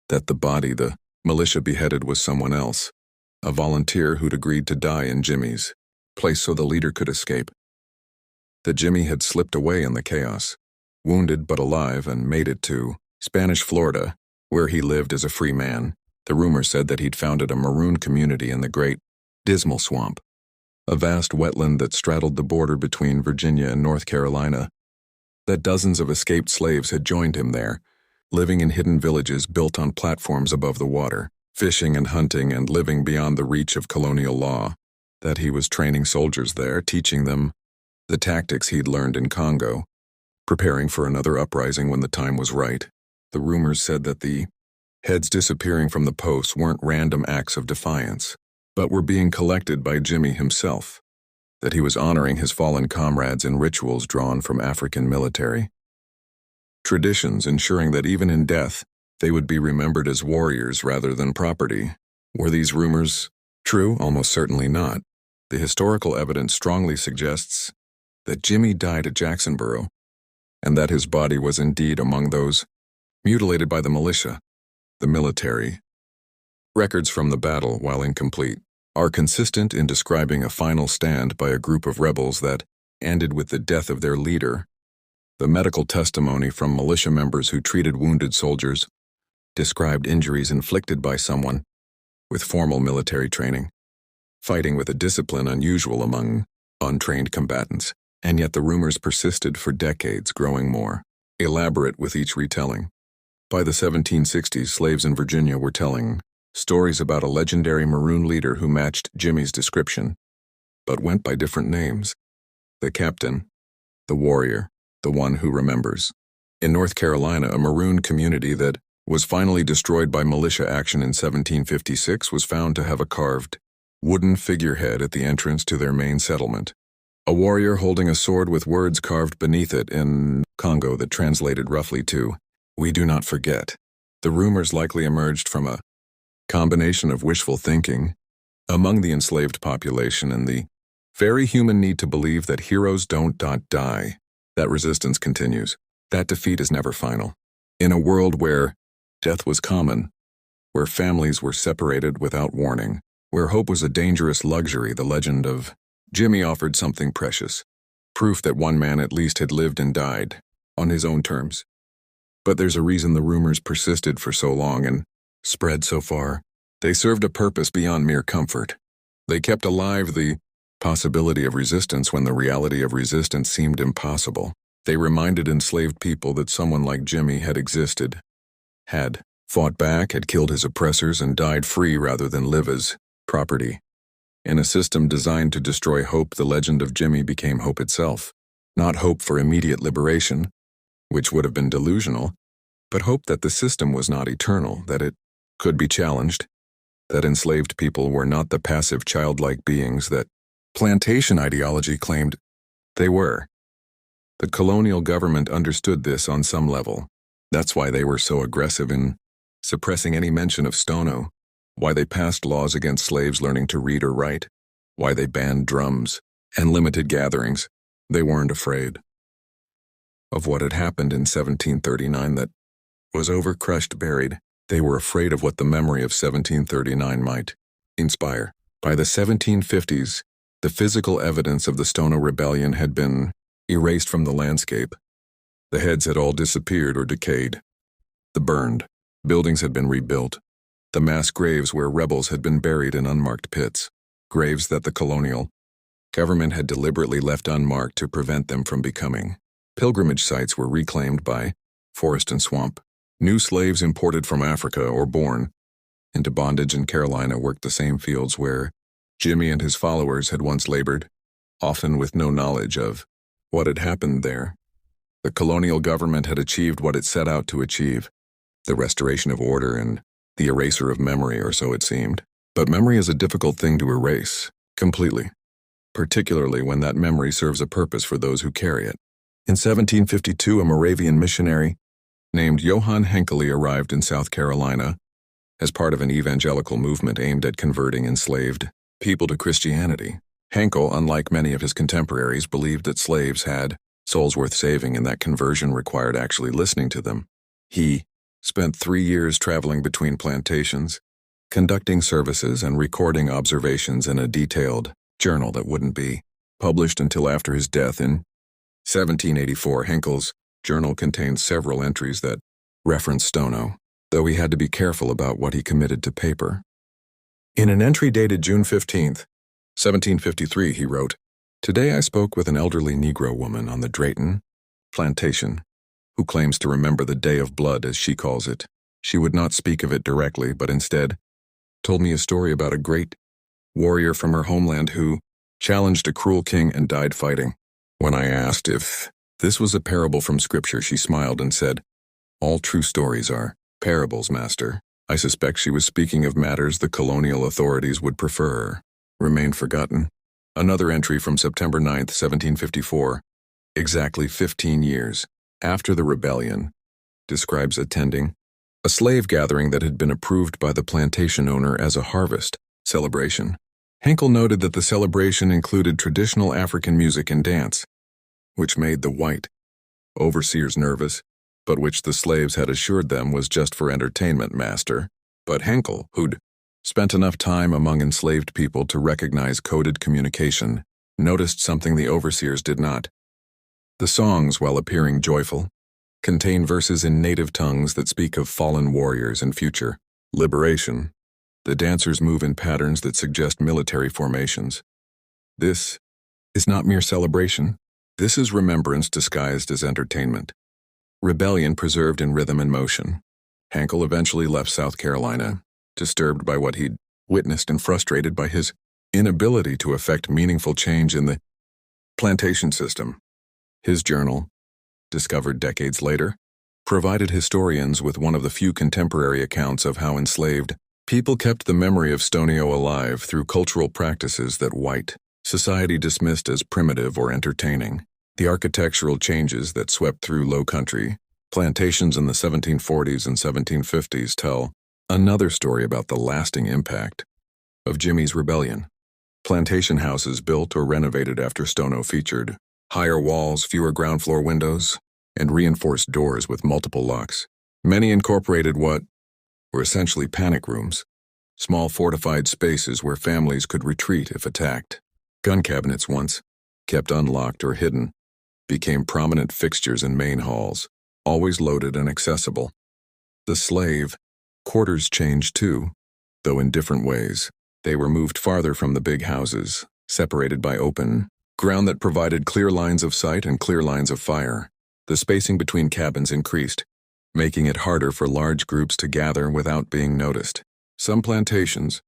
that the body the militia beheaded was someone else, a volunteer who'd agreed to die in Jimmy's place so the leader could escape. That Jimmy had slipped away in the chaos, wounded but alive, and made it to Spanish Florida, where he lived as a free man. The rumor said that he'd founded a maroon community in the Great Dismal Swamp, a vast wetland that straddled the border between Virginia and North Carolina. That dozens of escaped slaves had joined him there, living in hidden villages built on platforms above the water, fishing and hunting and living beyond the reach of colonial law. That he was training soldiers there, teaching them the tactics he'd learned in Congo, preparing for another uprising when the time was right. The rumors said that the heads disappearing from the posts weren't random acts of defiance, but were being collected by Jimmy himself, that he was honoring his fallen comrades in rituals drawn from African military traditions, ensuring that even in death, they would be remembered as warriors rather than property. Were these rumors true? Almost certainly not. The historical evidence strongly suggests that Jimmy died at Jacksonboro, and that his body was indeed among those mutilated by the militia, the military. Records from the battle, while incomplete, are consistent in describing a final stand by a group of rebels that ended with the death of their leader. The medical testimony from militia members who treated wounded soldiers described injuries inflicted by someone with formal military training, fighting with a discipline unusual among untrained combatants, and yet the rumors persisted for decades, growing more elaborate with each retelling. By the 1760s, slaves in Virginia were telling stories about a legendary maroon leader who matched Jimmy's description, but went by different names: the captain, the warrior, the one who remembers. In North Carolina, a maroon community that was finally destroyed by militia action in 1756 was found to have a carved wooden figurehead at the entrance to their main settlement. A warrior holding a sword with words carved beneath it in Congo that translated roughly to, "We do not forget." The rumors likely emerged from a combination of wishful thinking among the enslaved population and the very human need to believe that heroes don't die, that resistance continues, that defeat is never final. In a world where death was common, where families were separated without warning, where hope was a dangerous luxury, the legend of Jimmy offered something precious, proof that one man at least had lived and died on his own terms. But there's a reason the rumors persisted for so long and spread so far. They served a purpose beyond mere comfort. They kept alive the possibility of resistance when the reality of resistance seemed impossible. They reminded enslaved people that someone like Jimmy had existed, had fought back, had killed his oppressors, and died free rather than live as property. In a system designed to destroy hope, the legend of Jimmy became hope itself. Not hope for immediate liberation, which would have been delusional, but hope that the system was not eternal, that it could be challenged, that enslaved people were not the passive childlike beings that plantation ideology claimed they were. The colonial government understood this on some level. That's why they were so aggressive in suppressing any mention of Stono, why they passed laws against slaves learning to read or write, why they banned drums and limited gatherings. They weren't afraid of what had happened in 1739 that was over, crushed, buried. They were afraid of what the memory of 1739 might inspire. By the 1750s, the physical evidence of the Stono Rebellion had been erased from the landscape. The heads had all disappeared or decayed. The burned buildings had been rebuilt. The mass graves where rebels had been buried in unmarked pits, graves that the colonial government had deliberately left unmarked to prevent them from becoming pilgrimage sites, were reclaimed by forest and swamp. New slaves imported from Africa or born into bondage in Carolina worked the same fields where Jimmy and his followers had once labored, often with no knowledge of what had happened there. The colonial government had achieved what it set out to achieve, the restoration of order and the eraser of memory, or so it seemed. But memory is a difficult thing to erase completely, particularly when that memory serves a purpose for those who carry it. In 1752, a Moravian missionary named Johann Henkeli arrived in South Carolina as part of an evangelical movement aimed at converting enslaved people to Christianity. Henkel, unlike many of his contemporaries, believed that slaves had souls worth saving and that conversion required actually listening to them. He spent 3 years traveling between plantations, conducting services and recording observations in a detailed journal that wouldn't be published until after his death in 1784. Henkel's journal contained several entries that referenced Stono, though he had to be careful about what he committed to paper. In an entry dated June 15th, 1753, he wrote, "Today I spoke with an elderly Negro woman on the Drayton plantation who claims to remember the Day of Blood, as she calls it. She would not speak of it directly, but instead told me a story about a great warrior from her homeland who challenged a cruel king and died fighting. When I asked if this was a parable from Scripture, she smiled and said, 'All true stories are parables, master.' I suspect she was speaking of matters the colonial authorities would prefer remain forgotten." Another entry from September 9th, 1754, exactly 15 years after the rebellion, describes attending a slave gathering that had been approved by the plantation owner as a harvest celebration. Henkel noted that the celebration included traditional African music and dance, which made the white overseers nervous, but which the slaves had assured them was just for entertainment, master. But Henkel, who'd spent enough time among enslaved people to recognize coded communication, noticed something the overseers did not. The songs, while appearing joyful, contain verses in native tongues that speak of fallen warriors and future liberation. The dancers move in patterns that suggest military formations. This is not mere celebration. This is remembrance disguised as entertainment. Rebellion preserved in rhythm and motion. Hankel eventually left South Carolina, disturbed by what he'd witnessed and frustrated by his inability to effect meaningful change in the plantation system. His journal, discovered decades later, provided historians with one of the few contemporary accounts of how enslaved people kept the memory of Stono alive through cultural practices that white society dismissed as primitive or entertaining. The architectural changes that swept through Low Country plantations in the 1740s and 1750s tell another story about the lasting impact of Jimmy's rebellion. Plantation houses built or renovated after Stono featured higher walls, fewer ground floor windows, and reinforced doors with multiple locks. Many incorporated what were essentially panic rooms, small fortified spaces where families could retreat if attacked. Gun cabinets, once kept unlocked or hidden, became prominent fixtures in main halls, always loaded and accessible. The slave quarters changed too, though in different ways. They were moved farther from the big houses, separated by open ground that provided clear lines of sight and clear lines of fire. The spacing between cabins increased, making it harder for large groups to gather without being noticed. Some plantations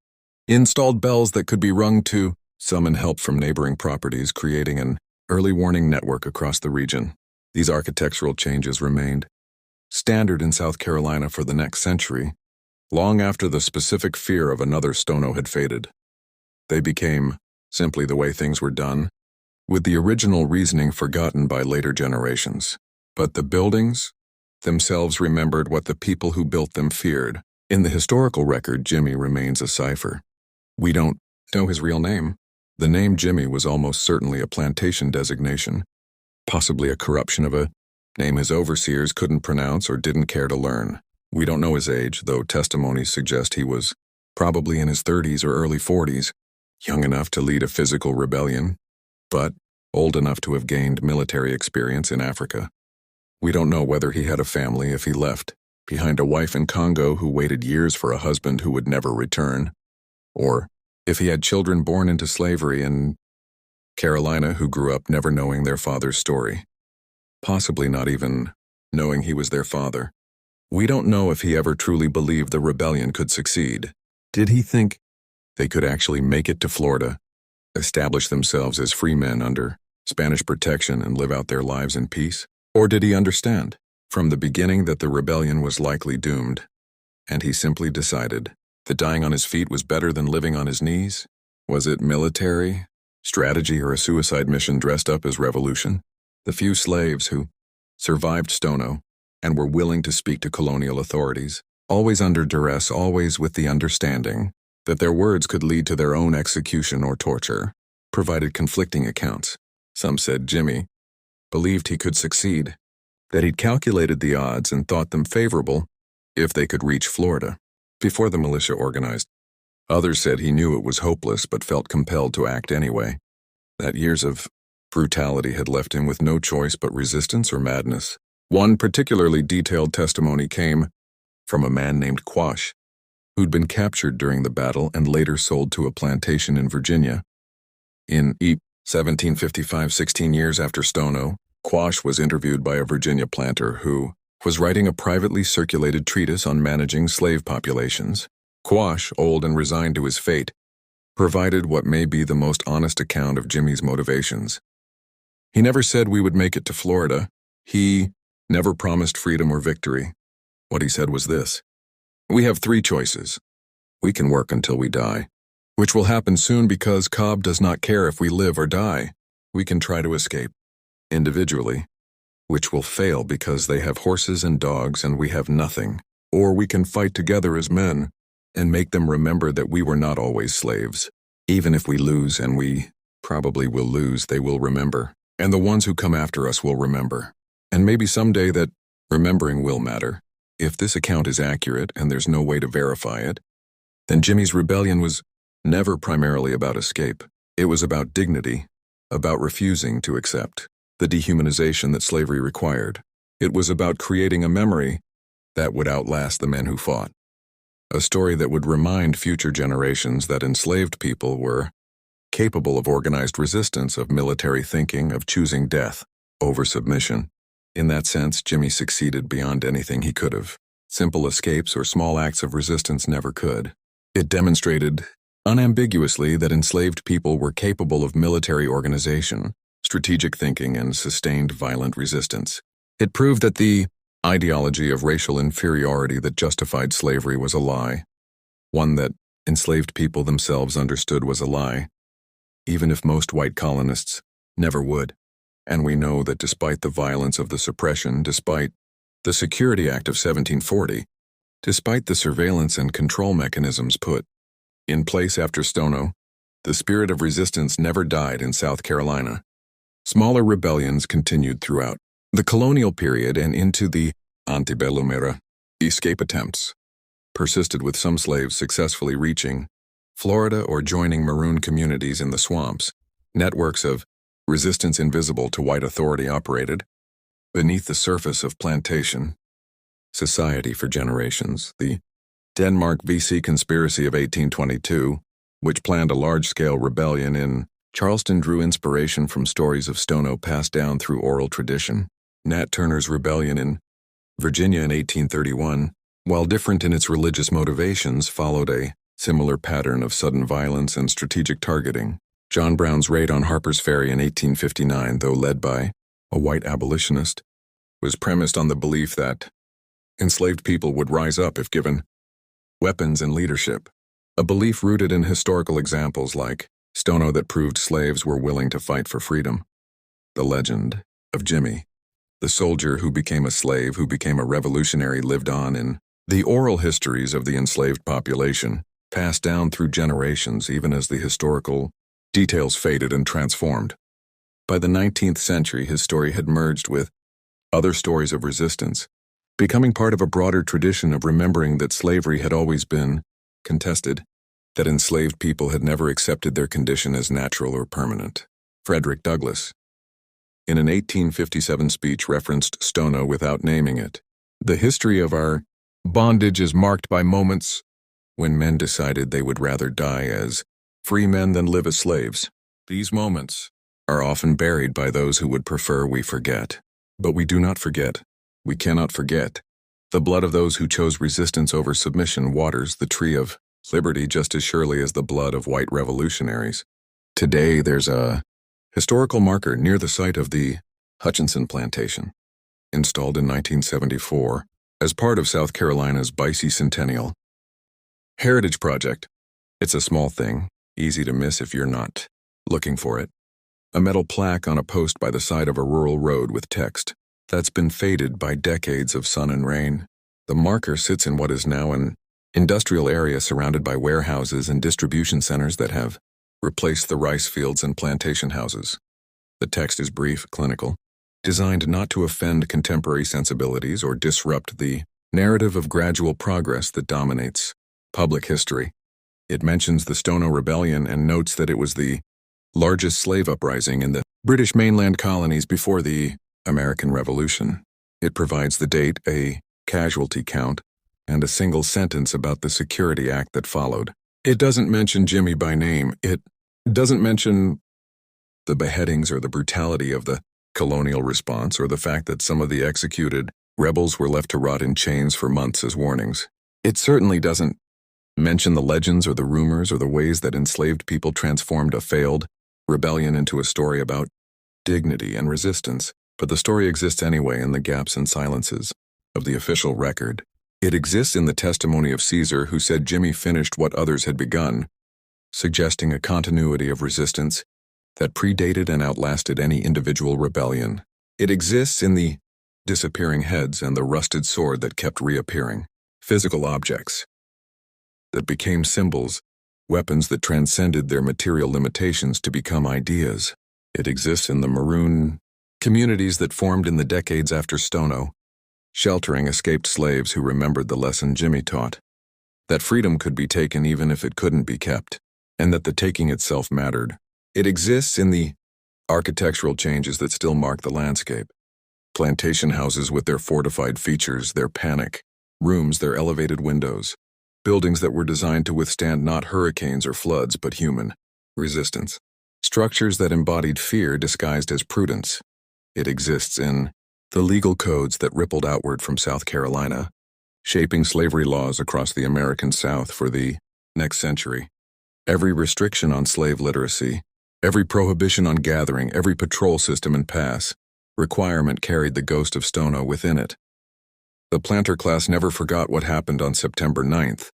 installed bells that could be rung to summon help from neighboring properties, creating an early warning network across the region. These architectural changes remained standard in South Carolina for the next century, long after the specific fear of another Stono had faded. They became simply the way things were done, with the original reasoning forgotten by later generations. But the buildings themselves remembered what the people who built them feared. In the historical record, Jimmy remains a cipher. We don't know his real name. The name Jimmy was almost certainly a plantation designation, possibly a corruption of a name his overseers couldn't pronounce or didn't care to learn. We don't know his age, though testimonies suggest he was probably in his 30s or early 40s, young enough to lead a physical rebellion, but old enough to have gained military experience in Africa. We don't know whether he had a family if he left behind a wife in Congo who waited years for a husband who would never return, or if he had children born into slavery in Carolina who grew up never knowing their father's story, possibly not even knowing he was their father. We don't know if he ever truly believed the rebellion could succeed. Did he think they could actually make it to Florida, establish themselves as free men under Spanish protection and live out their lives in peace? Or did he understand from the beginning that the rebellion was likely doomed, and he simply decided that dying on his feet was better than living on his knees? Was it military strategy or a suicide mission dressed up as revolution? The few slaves who survived Stono and were willing to speak to colonial authorities, always under duress, always with the understanding that their words could lead to their own execution or torture, provided conflicting accounts. Some said Jimmy believed he could succeed, that he'd calculated the odds and thought them favorable if they could reach Florida before the militia organized. Others said he knew it was hopeless but felt compelled to act anyway, that years of brutality had left him with no choice but resistance or madness. One particularly detailed testimony came from a man named Quash, who'd been captured during the battle and later sold to a plantation in Virginia. In 1755, 16 years after Stono, Quash was interviewed by a Virginia planter who was writing a privately circulated treatise on managing slave populations. Quash, old and resigned to his fate, provided what may be the most honest account of Jimmy's motivations. He never said we would make it to Florida. He never promised freedom or victory. What he said was this: we have three choices. We can work until we die, which will happen soon because Cobb does not care if we live or die. We can try to escape individually, which will fail because they have horses and dogs and we have nothing. Or we can fight together as men and make them remember that we were not always slaves. Even if we lose, and we probably will lose, they will remember. And the ones who come after us will remember. And maybe someday that remembering will matter. If this account is accurate and there's no way to verify it, then Jimmy's rebellion was never primarily about escape. It was about dignity, about refusing to accept the dehumanization that slavery required. It was about creating a memory that would outlast the men who fought. A story that would remind future generations that enslaved people were capable of organized resistance, of military thinking, of choosing death over submission. In that sense, Jemmy succeeded beyond anything he could have. Simple escapes or small acts of resistance never could. It demonstrated unambiguously that enslaved people were capable of military organization, strategic thinking, and sustained violent resistance. It proved that the ideology of racial inferiority that justified slavery was a lie, one that enslaved people themselves understood was a lie, even if most white colonists never would. And we know that despite the violence of the suppression, despite the Security Act of 1740, despite the surveillance and control mechanisms put in place after Stono, the spirit of resistance never died in South Carolina. Smaller rebellions continued throughout the colonial period and into the antebellum era. Escape attempts persisted, with some slaves successfully reaching Florida or joining maroon communities in the swamps. Networks of resistance invisible to white authority operated beneath the surface of plantation society for generations. The Denmark VC conspiracy of 1822, which planned a large-scale rebellion in Charleston, drew inspiration from stories of Stono passed down through oral tradition. Nat Turner's rebellion in Virginia in 1831, while different in its religious motivations, followed a similar pattern of sudden violence and strategic targeting. John Brown's raid on Harper's Ferry in 1859, though led by a white abolitionist, was premised on the belief that enslaved people would rise up if given weapons and leadership, a belief rooted in historical examples like Stono that proved slaves were willing to fight for freedom. The legend of Jemmy, the soldier who became a slave, who became a revolutionary, lived on in the oral histories of the enslaved population, passed down through generations even as the historical details faded and transformed. By the 19th century, his story had merged with other stories of resistance, becoming part of a broader tradition of remembering that slavery had always been contested, that enslaved people had never accepted their condition as natural or permanent. Frederick Douglass, in an 1857 speech, referenced Stono without naming it. The history of our bondage is marked by moments when men decided they would rather die as free men than live as slaves. These moments are often buried by those who would prefer we forget. But we do not forget. We cannot forget. The blood of those who chose resistance over submission waters the tree of liberty just as surely as the blood of white revolutionaries. Today, there's a historical marker near the site of the Hutchinson Plantation, installed in 1974 as part of South Carolina's bicentennial Heritage Project. It's a small thing, easy to miss if you're not looking for it. A metal plaque on a post by the side of a rural road with text that's been faded by decades of sun and rain. The marker sits in what is now an industrial area surrounded by warehouses and distribution centers that have replaced the rice fields and plantation houses. The text is brief, clinical, designed not to offend contemporary sensibilities or disrupt the narrative of gradual progress that dominates public history. It mentions the Stono Rebellion and notes that it was the largest slave uprising in the British mainland colonies before the American Revolution. It provides the date, a casualty count, and a single sentence about the Security Act that followed. It doesn't mention Jemmy by name. It doesn't mention the beheadings or the brutality of the colonial response or the fact that some of the executed rebels were left to rot in chains for months as warnings. It certainly doesn't mention the legends or the rumors or the ways that enslaved people transformed a failed rebellion into a story about dignity and resistance, but the story exists anyway in the gaps and silences of the official record. It exists in the testimony of Caesar, who said Jemmy finished what others had begun, suggesting a continuity of resistance that predated and outlasted any individual rebellion. It exists in the disappearing heads and the rusted sword that kept reappearing, physical objects that became symbols, weapons that transcended their material limitations to become ideas. It exists in the maroon communities that formed in the decades after Stono, sheltering escaped slaves who remembered the lesson Jemmy taught. that freedom could be taken even if it couldn't be kept, and that the taking itself mattered. It exists in the architectural changes that still mark the landscape. Plantation houses with their fortified features, their panic rooms, their elevated windows. Buildings that were designed to withstand not hurricanes or floods, but human resistance. Structures that embodied fear disguised as prudence. It exists in the legal codes that rippled outward from South Carolina, shaping slavery laws across the American South for the next century. Every restriction on slave literacy, every prohibition on gathering, every patrol system and pass requirement carried the ghost of Stono within it. The planter class never forgot what happened on September 9th,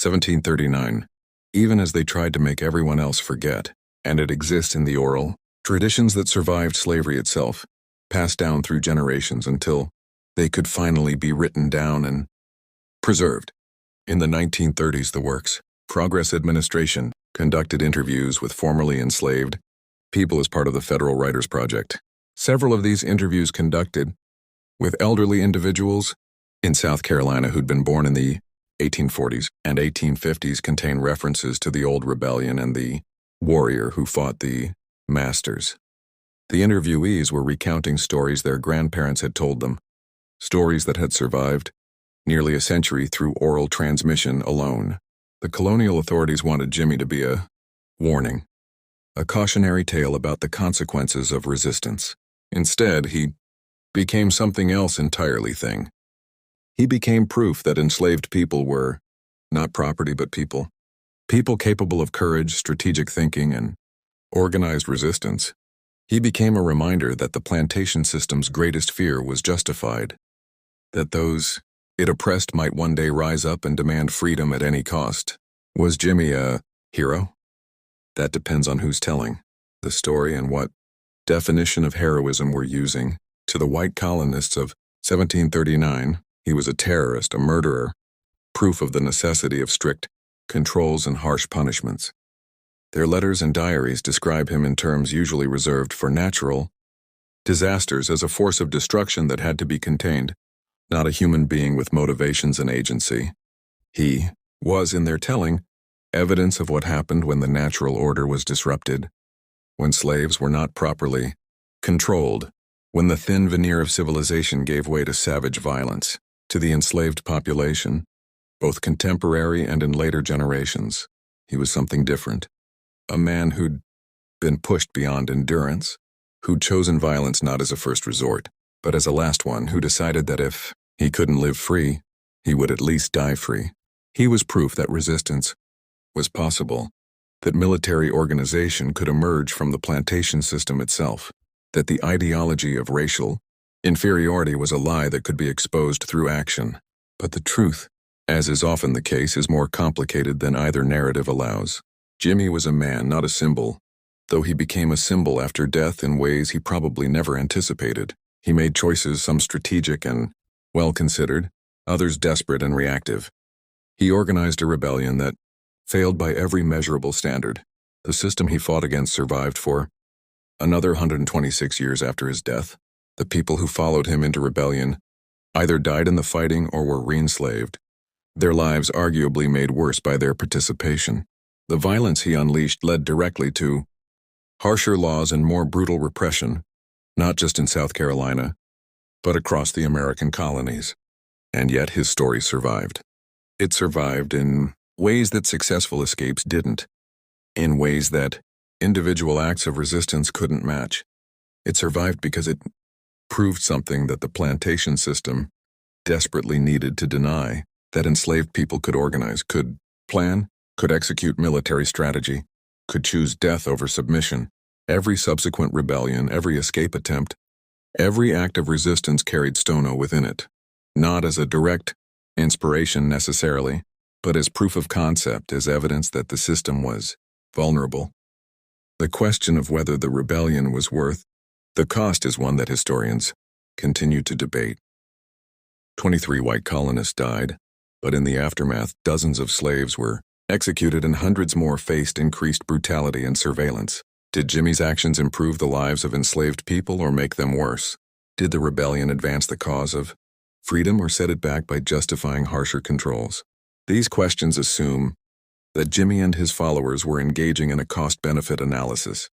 1739, even as they tried to make everyone else forget, and it exists in the oral traditions that survived slavery itself, passed down through generations until they could finally be written down and preserved. In the 1930s, the Works Progress Administration conducted interviews with formerly enslaved people as part of the Federal Writers Project. Several of these interviews conducted with elderly individuals in South Carolina who'd been born in the 1840s and 1850s contain references to the old rebellion and the warrior who fought the masters. The interviewees were recounting stories their grandparents had told them, stories that had survived nearly a century through oral transmission alone. The colonial authorities wanted Jemmy to be a warning, a cautionary tale about the consequences of resistance. Instead, he became something else entirely. He became proof that enslaved people were not property but people. People capable of courage, strategic thinking, and organized resistance. He became a reminder that the plantation system's greatest fear was justified, that those it oppressed might one day rise up and demand freedom at any cost. Was Jemmy a hero? That depends on who's telling the story and what definition of heroism we're using. To the white colonists of 1739, he was a terrorist, a murderer, proof of the necessity of strict controls and harsh punishments. Their letters and diaries describe him in terms usually reserved for natural disasters as a force of destruction that had to be contained, not a human being with motivations and agency. He was, in their telling, evidence of what happened when the natural order was disrupted, when slaves were not properly controlled, when the thin veneer of civilization gave way to savage violence. To the enslaved population, both contemporary and in later generations, he was something different. A man who'd been pushed beyond endurance, who'd chosen violence not as a first resort, but as a last one, who decided that if he couldn't live free, he would at least die free. He was proof that resistance was possible, that military organization could emerge from the plantation system itself, that the ideology of racial inferiority was a lie that could be exposed through action. But the truth, as is often the case, is more complicated than either narrative allows. Jemmy was a man, not a symbol, though he became a symbol after death in ways he probably never anticipated. He made choices, some strategic and well-considered, others desperate and reactive. He organized a rebellion that failed by every measurable standard. The system he fought against survived for another 126 years after his death. The people who followed him into rebellion either died in the fighting or were re-enslaved, their lives arguably made worse by their participation. The violence he unleashed led directly to harsher laws and more brutal repression, not just in South Carolina, but across the American colonies. And yet his story survived. It survived in ways that successful escapes didn't, in ways that individual acts of resistance couldn't match. It survived because it proved something that the plantation system desperately needed to deny, that enslaved people could organize, could plan, could execute military strategy, could choose death over submission. Every subsequent rebellion, every escape attempt, every act of resistance carried Stono within it, not as a direct inspiration necessarily, but as proof of concept, as evidence that the system was vulnerable. The question of whether the rebellion was worth the cost is one that historians continue to debate. 23 white colonists died, but in the aftermath, dozens of slaves were executed and hundreds more faced increased brutality and surveillance. Did Jemmy's actions improve the lives of enslaved people or make them worse? Did the rebellion advance the cause of freedom or set it back by justifying harsher controls? These questions assume that Jemmy and his followers were engaging in a cost-benefit analysis,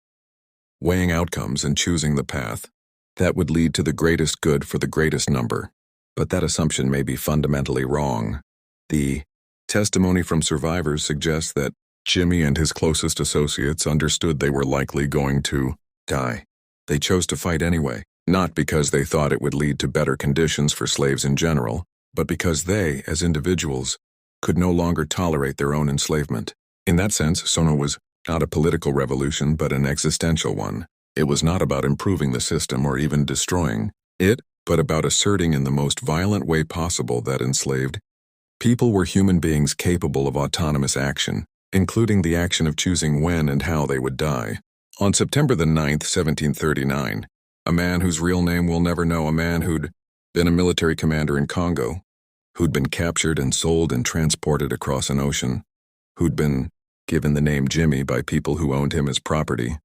weighing outcomes and choosing the path that would lead to the greatest good for the greatest number. But that assumption may be fundamentally wrong. The testimony from survivors suggests that Jemmy and his closest associates understood they were likely going to die. They chose to fight anyway, not because they thought it would lead to better conditions for slaves in general, but because they, as individuals, could no longer tolerate their own enslavement. In that sense, Stono was not a political revolution, but an existential one. It was not about improving the system or even destroying it, but about asserting in the most violent way possible that enslaved people were human beings capable of autonomous action, including the action of choosing when and how they would die. On September the 9th, 1739, a man whose real name we'll never know, a man who'd been a military commander in Congo, who'd been captured and sold and transported across an ocean, who'd been given the name Jemmy by people who owned him as property,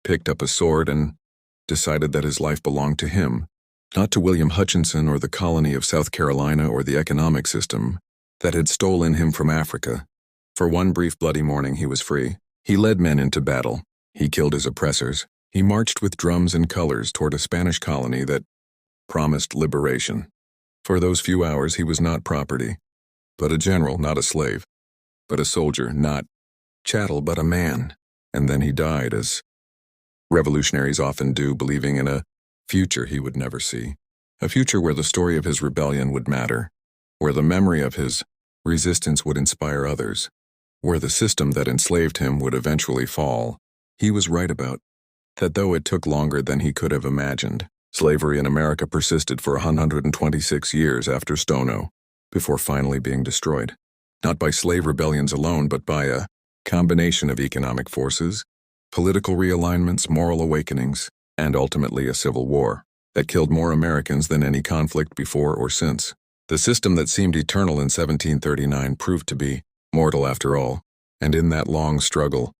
picked up a sword and decided that his life belonged to him, not to William Hutchinson or the colony of South Carolina or the economic system that had stolen him from Africa. For one brief bloody morning he was free. He led men into battle. He killed his oppressors. He marched with drums and colors toward a Spanish colony that promised liberation. For those few hours he was not property, but a general, not a slave, but a soldier, not chattel, but a man. And then he died, as revolutionaries often do, believing in a future he would never see. A future where the story of his rebellion would matter, where the memory of his resistance would inspire others, where the system that enslaved him would eventually fall. He was right about that, though it took longer than he could have imagined. Slavery in America persisted for 126 years after Stono, before finally being destroyed. Not by slave rebellions alone, but by a combination of economic forces, political realignments, moral awakenings, and ultimately a civil war that killed more Americans than any conflict before or since. The system that seemed eternal in 1739 proved to be mortal after all, and in that long struggle,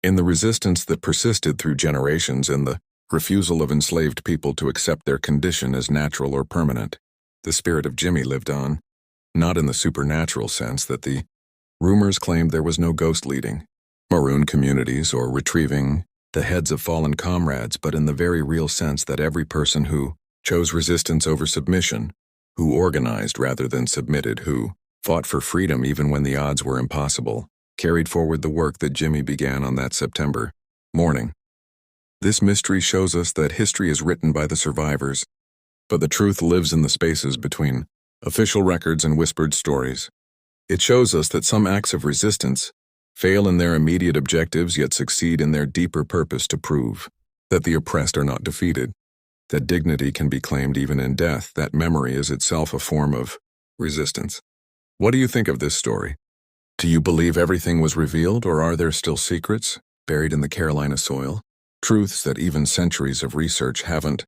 in the resistance that persisted through generations, in the refusal of enslaved people to accept their condition as natural or permanent, the spirit of Jemmy lived on, not in the supernatural sense that the rumors claimed there was no ghost leading maroon communities or retrieving the heads of fallen comrades, but in the very real sense that every person who chose resistance over submission, who organized rather than submitted, who fought for freedom even when the odds were impossible, carried forward the work that Jemmy began on that September morning. This mystery shows us that history is written by the survivors, but the truth lives in the spaces between official records and whispered stories. It shows us that some acts of resistance fail in their immediate objectives yet succeed in their deeper purpose to prove that the oppressed are not defeated, that dignity can be claimed even in death, that memory is itself a form of resistance. What do you think of this story? Do you believe everything was revealed, or are there still secrets buried in the Carolina soil? Truths that even centuries of research haven't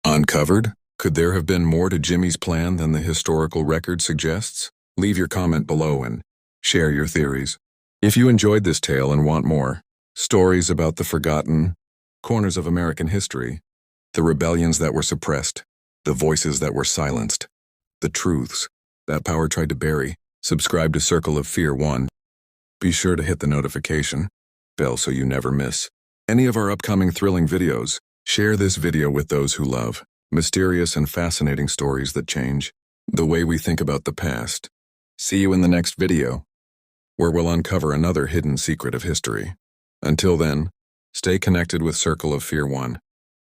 uncovered? Could there have been more to Jemmy's plan than the historical record suggests? Leave your comment below and share your theories. If you enjoyed this tale and want more stories about the forgotten corners of American history, the rebellions that were suppressed, the voices that were silenced, the truths that power tried to bury, subscribe to Circle of Fear 1. Be sure to hit the notification bell so you never miss any of our upcoming thrilling videos. Share this video with those who love mysterious and fascinating stories that change the way we think about the past. See you in the next video, where we'll uncover another hidden secret of history. Until then, stay connected with Circle of Fear 1.